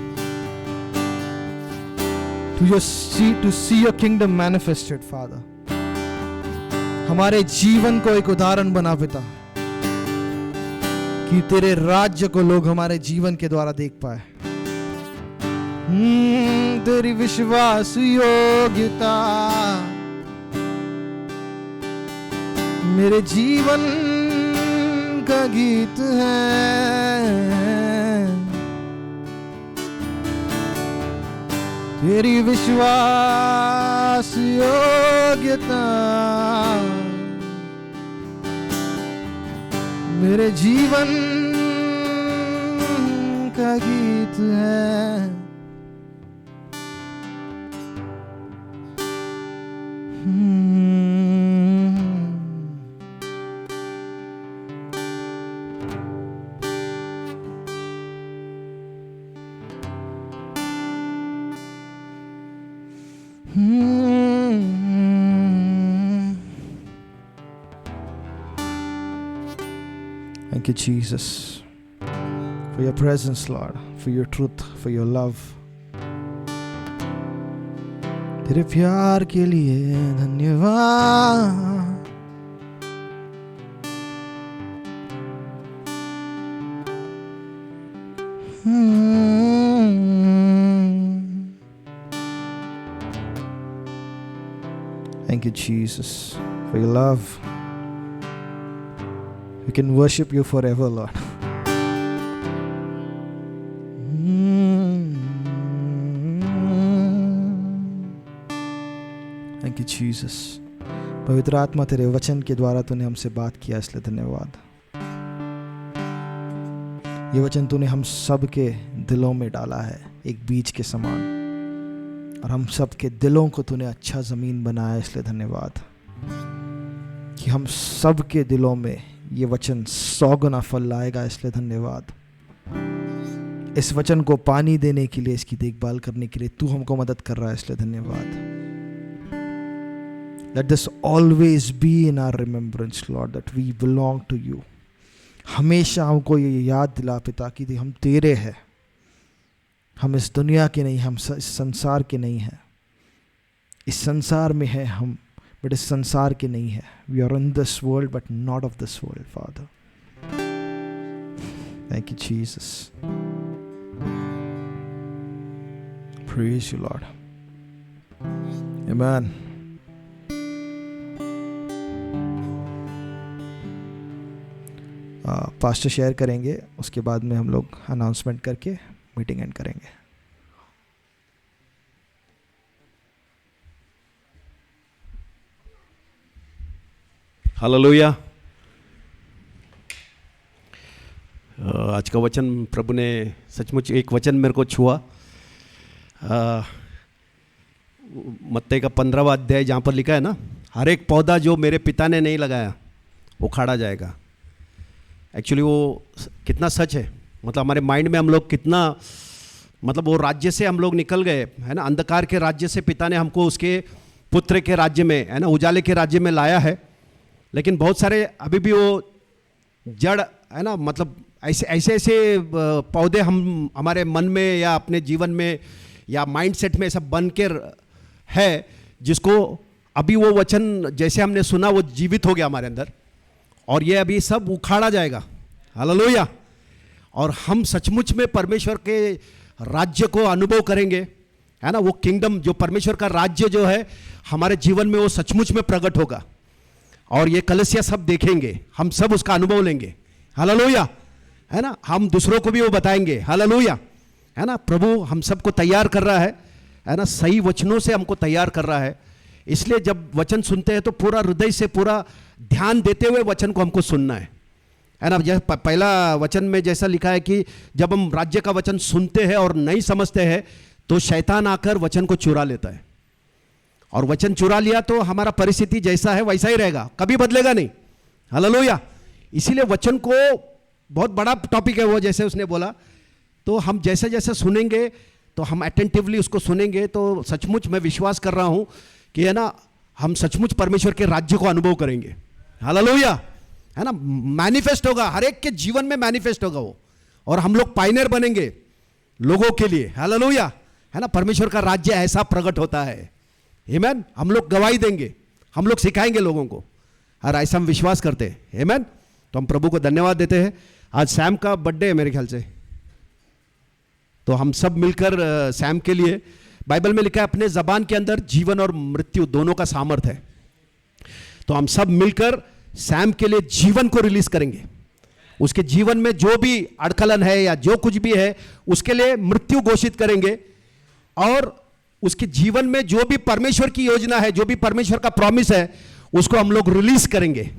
to see your kingdom manifested, Father. हमारे जीवन को एक उदाहरण बना पिता, कि तेरे राज्य को लोग हमारे जीवन के द्वारा देख पाए। तेरी विश्वास योग्यता मेरे जीवन का गीत है। तेरी विश्वास योग्यता मेरे जीवन का गीत है। Thank you, Jesus, for your presence, Lord, for your truth, for your love. तेरे प्यार के लिए धन्यवाद। Thank you, Jesus, for your love. We can worship you forever, Lord. Thank you, Jesus. पवित्र आत्मा, तेरे वचन के द्वारा तूने हमसे बात किया, इसलिए धन्यवाद। ये वचन तूने हम सब के दिलों में डाला है एक बीज के समान, और हम सब के दिलों को तूने अच्छा ज़मीन बनाया, इसलिए धन्यवाद। कि हम सब के दिलों में ये वचन 100 गुना फल लाएगा, इसलिए धन्यवाद। इस वचन को पानी देने के लिए, इसकी देखभाल करने के लिए तू हमको मदद कर रहा है, इसलिए धन्यवाद। Let this always be in our remembrance, Lord, that we belong to you. हमेशा हमको ये याद दिला पिता कि हम तेरे हैं। हम इस दुनिया के नहीं, हम इस संसार के नहीं हैं। इस संसार में है हम, बट इस संसार के नहीं है। We are in this world, but not of this world, Father. Thank you, Jesus. Praise you, Lord. Amen. Pastor share करेंगे, उसके बाद में हम लोग अनाउंसमेंट करके मीटिंग एंड करेंगे। हालेलुया। आज का वचन प्रभु ने सचमुच एक वचन मेरे को छुआ। मत्ती का 15वां अध्याय, जहाँ पर लिखा है ना, हर एक पौधा जो मेरे पिता ने नहीं लगाया वो उखाड़ा जाएगा। एक्चुअली वो कितना सच है, मतलब हमारे माइंड में हम लोग कितना, मतलब वो राज्य से हम लोग निकल गए, है ना, अंधकार के राज्य से पिता ने हमको उसके पुत्र के राज्य में, है ना, उजाले के राज्य में लाया है। लेकिन बहुत सारे अभी भी वो जड़, है ना, मतलब ऐसे पौधे हम हमारे मन में या अपने जीवन में या माइंडसेट में ऐसा बन के है, जिसको अभी वो वचन जैसे हमने सुना वो जीवित हो गया हमारे अंदर, और ये अभी सब उखाड़ा जाएगा। हालेलुया। और हम सचमुच में परमेश्वर के राज्य को अनुभव करेंगे, है ना। वो किंगडम, जो परमेश्वर का राज्य जो है हमारे जीवन में, वो सचमुच में प्रकट होगा। और ये कलीसिया सब देखेंगे, हम सब उसका अनुभव लेंगे। हालेलुया, है ना। हम दूसरों को भी वो बताएंगे। हालेलुया, है ना। प्रभु हम सबको तैयार कर रहा है ना, सही वचनों से हमको तैयार कर रहा है। इसलिए जब वचन सुनते हैं तो पूरा हृदय से, पूरा ध्यान देते हुए वचन को हमको सुनना है ना। जैसे पहला वचन में जैसा लिखा है कि जब हम राज्य का वचन सुनते हैं और नहीं समझते हैं तो शैतान आकर वचन को चुरा लेता है, और वचन चुरा लिया तो हमारा परिस्थिति जैसा है वैसा ही रहेगा, कभी बदलेगा नहीं। हालेलुया। इसीलिए वचन को बहुत बड़ा टॉपिक है वो, जैसे उसने बोला, तो हम जैसे जैसे सुनेंगे तो हम अटेंटिवली उसको सुनेंगे तो सचमुच मैं विश्वास कर रहा हूं कि है ना, हम सचमुच परमेश्वर के राज्य को अनुभव करेंगे। हालेलुया, है ना। मैनिफेस्ट होगा, हर एक के जीवन में मैनिफेस्ट होगा वो, और हम लोग पायनियर बनेंगे लोगों के लिए। हालेलुया, है ना। परमेश्वर का राज्य ऐसा प्रकट होता है। आमीन। हम लोग गवाही देंगे, हम लोग सिखाएंगे लोगों को, और ऐसा हम विश्वास करते हैं। आमीन। तो हम प्रभु को धन्यवाद देते हैं। आज सैम का बर्थडे है मेरे ख्याल से, तो हम सब मिलकर सैम के लिए, बाइबल में लिखा है अपने जबान के अंदर जीवन और मृत्यु दोनों का सामर्थ है, तो हम सब मिलकर सैम के लिए जीवन को रिलीज करेंगे। उसके जीवन में जो भी अड़कलन है या जो कुछ भी है उसके लिए मृत्यु घोषित करेंगे, और उसके जीवन में जो भी परमेश्वर की योजना है, जो भी परमेश्वर का प्रॉमिस है, उसको हम लोग रिलीज करेंगे।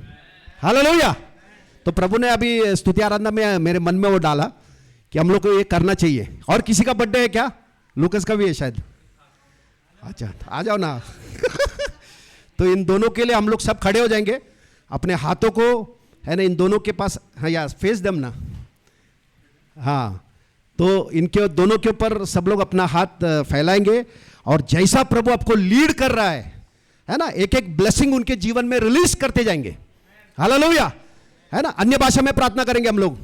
हालेलुया। तो प्रभु ने अभी स्तुति आराधना में मेरे मन में वो डाला कि हम लोग को ये करना चाहिए। और किसी का बर्थडे है क्या? लूकस का भी है शायद। अच्छा, आ जाओ ना। तो इन दोनों के लिए हम लोग सब खड़े हो जाएंगे, अपने हाथों को, है ना, इन दोनों के पास, हाँ या फेस देम ना, हाँ, तो इनके दोनों के ऊपर सब लोग अपना हाथ फैलाएंगे, और जैसा प्रभु आपको लीड कर रहा है ना, एक एक ब्लेसिंग उनके जीवन में रिलीज करते जाएंगे। हालेलुया, है ना। अन्य भाषा में प्रार्थना करेंगे हम लोग।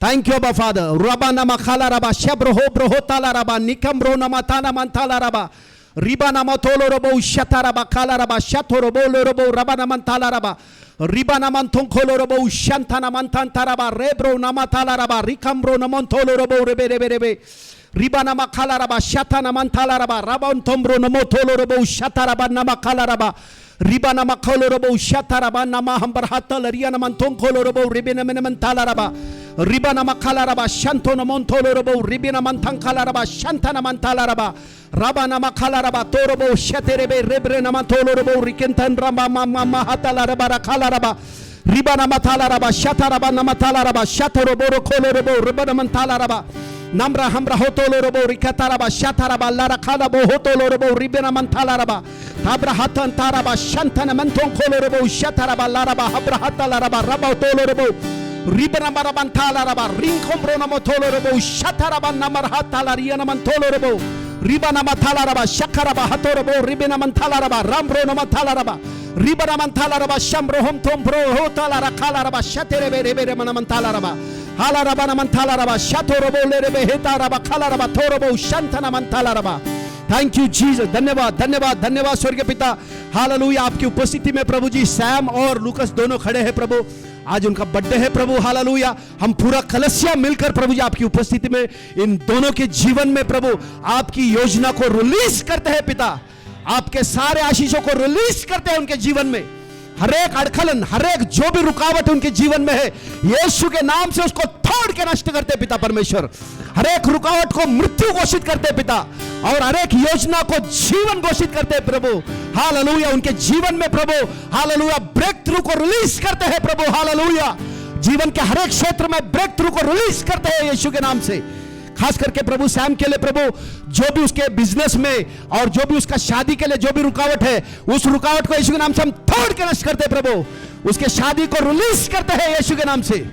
थैंक यू अबा फादर। रबा नमा खाला रबा शब्रहो ब्रहो ताला रबा निकम रो नमा ताना मन ताला रबा रिबा नमा तोलो रबो शता रबा खाला रबा शतो रबो लो रबो रबा नमन ताला रबा रिबा नमन थों खोलो रबो शंता नमन तान ताराबा रेब्रो नमा ताला रबा रिकम रो नमन तोलो रबो रेबे रेबे रेबे रिबा नमा खाला रबा शता नमन ताला रबा रबन थोम्ब्रो नमो तोलो रबो शता रबा नमा खाला रबा रिबा नमा खोलो रबो शता रबा नमा हम बरहाता लरिया नमन थों खोलो रबो रिबे नमन ताला रबा रिबा नमा खाला रबा शंतो नमन तोलो रबो रिबे नमन थं खाला रबा शंता नमन ताला रबा रबा नमा खाला रबा तोरबो शतेरेबे रेब्रे नमा तोलो रबो रिकेंतन रबा मा हाताला रबा रखाला रबा रिबा नमा थाला रबा शता रबा नमा थाला रबा शतरो बोरो खोलो रबो रिबा नमन थाला रबा नम्रा हमरा होतोलो रबो रिकता रबा शता रबा ला रखाला बो होतोलो रबो रिबे नमन थाला रबा ताब्रा हातन तारबा शंतन मंथों खोलो रबो शता रबा ला रबा हब्रा हाताला रबा रबा तोलो रबो रिबा नमा रबन थाला रबा रिंकोम्ब्रो नमो तोलो रबो शता रबा नमर हाताला रिया नमन तोलो रबो रिबा नमा थाला रबा शखरबा हतोरबो रिबे नमन थाला रबा रामब्रो नमा थाला रबा रिबा नमन थाला रबा शम्ब्रो हम थोम्ब्रो हो ताला रखाला रबा शतेरेबे रेबे नमन थाला रबा हाला रबा नमन थाला रबा शतोरबो लेरेबे हेता रबा खाला रबा थोरबो शंत नमन थाला रबा। Thank you Jesus. धन्यवाद धन्यवाद धन्यवाद स्वर्गीय पिता। हालेलुया। आपकी उपस्थिति में प्रभु जी सैम और लूकस दोनों खड़े हैं प्रभु, आज उनका बर्थडे है प्रभु। हालेलुया। हम पूरा कलीसिया मिलकर प्रभु जी आपकी उपस्थिति में इन दोनों के जीवन में प्रभु आपकी योजना को रिलीज करते हैं पिता, आपके सारे आशीषों को रिलीज करते हैं उनके जीवन में। हर एक अड़खलन, हर एक जो भी रुकावट उनके जीवन में है, यीशु के नाम से उसको तोड़ के नष्ट करते पिता परमेश्वर। हर एक रुकावट को मृत्यु घोषित करते पिता, और हर एक योजना को जीवन घोषित करते प्रभु। हालेलुया। उनके जीवन में प्रभु हालेलुया ब्रेक थ्रू को रिलीज करते हैं प्रभु। हालेलुया। जीवन के हर एक क्षेत्र में ब्रेक थ्रू को रिलीज करते हैं यीशु के नाम से। खास करके प्रभु सैम के लिए प्रभु, जो भी उसके बिजनेस में और जो भी उसका शादी के लिए जो भी रुकावट है, उस रुकावट को यीशु के नाम से हम तोड़ के नष्ट करते हैं प्रभु। उसके शादी को रिलीज करते हैं यीशु के नाम से,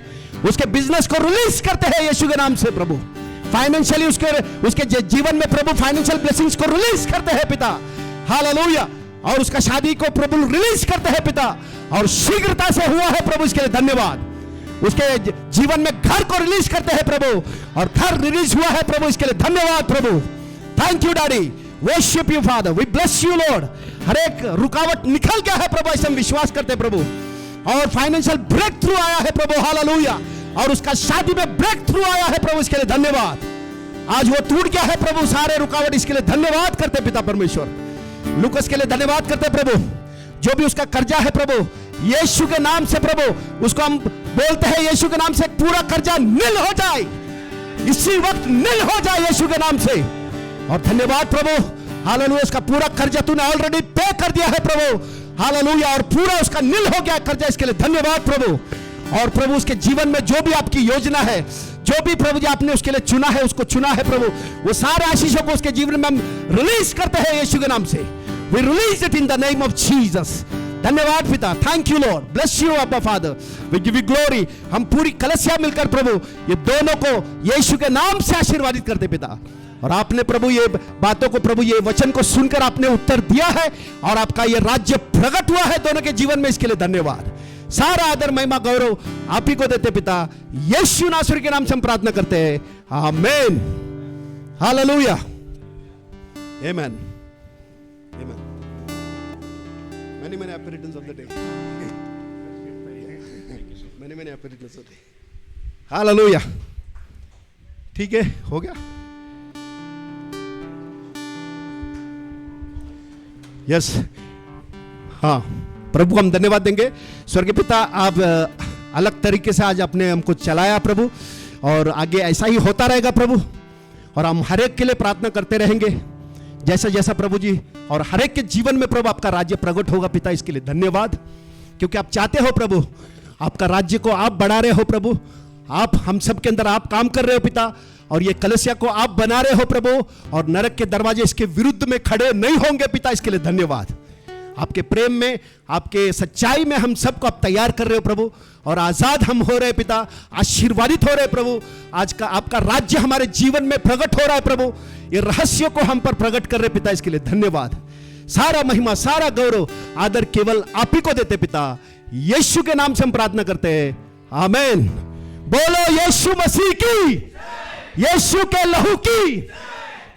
उसके बिजनेस को रिलीज करते हैं यीशु के नाम से प्रभु। फाइनेंशियली उसके जीवन में प्रभु फाइनेंशियल ब्लेसिंग्स को रिलीज करते हैं पिता। हालेलुया। और उसका शादी को प्रभु रिलीज करते हैं पिता, और शीघ्रता से हुआ है प्रभु, इसके लिए धन्यवाद। उसके जीवन में घर को रिलीज करते हैं प्रभु, और घर रिलीज हुआ है प्रभु, इसके लिए धन्यवाद प्रभु। Thank you daddy. Worship you Father, we bless you Lord. हर एक रुकावट निकल गया है प्रभु, ऐसे हम विश्वास करते हैं प्रभु। और फाइनेंशियल ब्रेक थ्रू आया है प्रभु। हालेलुया। और उसका शादी में ब्रेक थ्रू आया है प्रभु, इसके लिए धन्यवाद। आज वो टूट गया है प्रभु सारे रुकावट, इसके लिए धन्यवाद करते पिता परमेश्वर। लूकस के लिए धन्यवाद करते प्रभु। जो भी उसका कर्जा है प्रभु, यीशु के नाम से प्रभु उसको हम बोलते हैं, यीशु के नाम से पूरा कर्जा नील हो जाए, इसी वक्त नील हो जाए यीशु के नाम से। और धन्यवाद प्रभु, हालेलुया, उसका पूरा कर्जा तूने ऑलरेडी पे कर दिया है प्रभु, हालेलुया, और पूरा उसका नील हो गया कर्जा, इसके लिए धन्यवाद प्रभु। और प्रभु उसके जीवन में जो भी आपकी योजना है, जो भी प्रभु जी आपने उसके लिए चुना है, उसको चुना है प्रभु, वो सारे आशीषों को उसके जीवन में हम रिलीज करते हैं यीशु के नाम से। We release it in the name of Jesus. धन्यवाद पिता, thank you Lord, bless you अब्बा Father, we give you glory. हम पूरी कलीसिया मिलकर प्रभु ये दोनों को यीशु के नाम से आशीर्वादित करते पिता। और आपने प्रभु ये बातों को, प्रभु ये वचन को सुनकर आपने उत्तर दिया है और आपका ये राज्य प्रकट हुआ है दोनों के जीवन में, इसके लिए धन्यवाद। सारा आदर महिमा गौरव आप ही को देते पिता, यीशु नासरी के नाम से हम प्रार्थना करते हैं, आमीन, हालेलुया, आमीन, आमीन। Many apparitions of the day. Many apparitions of the day. Hallelujah. ठीक है, हो गया। यस, हाँ, प्रभु को हम धन्यवाद देंगे। स्वर्गीय पिता, आप अलग तरीके से आज आपने हमको चलाया प्रभु, और आगे ऐसा ही होता रहेगा प्रभु, और हम हर एक के लिए प्रार्थना करते रहेंगे जैसा जैसा प्रभु जी, और हर एक के जीवन में प्रभु आपका राज्य प्रकट होगा पिता, इसके लिए धन्यवाद। क्योंकि आप चाहते हो प्रभु, आपका राज्य को आप बढ़ा रहे हो प्रभु, आप हम सब के अंदर आप काम कर रहे हो पिता, और ये कलीसिया को आप बना रहे हो प्रभु, और नरक के दरवाजे इसके विरुद्ध में खड़े नहीं होंगे पिता, इसके लिए धन्यवाद। आपके प्रेम में, आपके सच्चाई में हम सबको आप तैयार कर रहे हो प्रभु, और आजाद हम हो रहे पिता, आशीर्वादित हो रहे प्रभु। आज का आपका राज्य हमारे जीवन में प्रकट हो रहा है प्रभु, ये रहस्यों को हम पर प्रकट कर रहे पिता, इसके लिए धन्यवाद। सारा महिमा, सारा गौरव, आदर केवल आप ही को देते पिता, यीशु के नाम से हम प्रार्थना करते हैं, आमीन। बोलो यीशु मसीह की, यीशु के लहू की।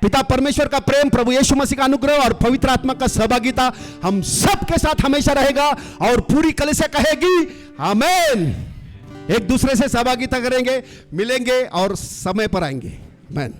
पिता परमेश्वर का प्रेम, प्रभु यीशु मसीह का अनुग्रह और पवित्र आत्मा का सहभागिता हम सब के साथ हमेशा रहेगा, और पूरी कलीसिया कहेगी आमीन। एक दूसरे से सहभागिता करेंगे, मिलेंगे और समय पर आएंगे, आमीन।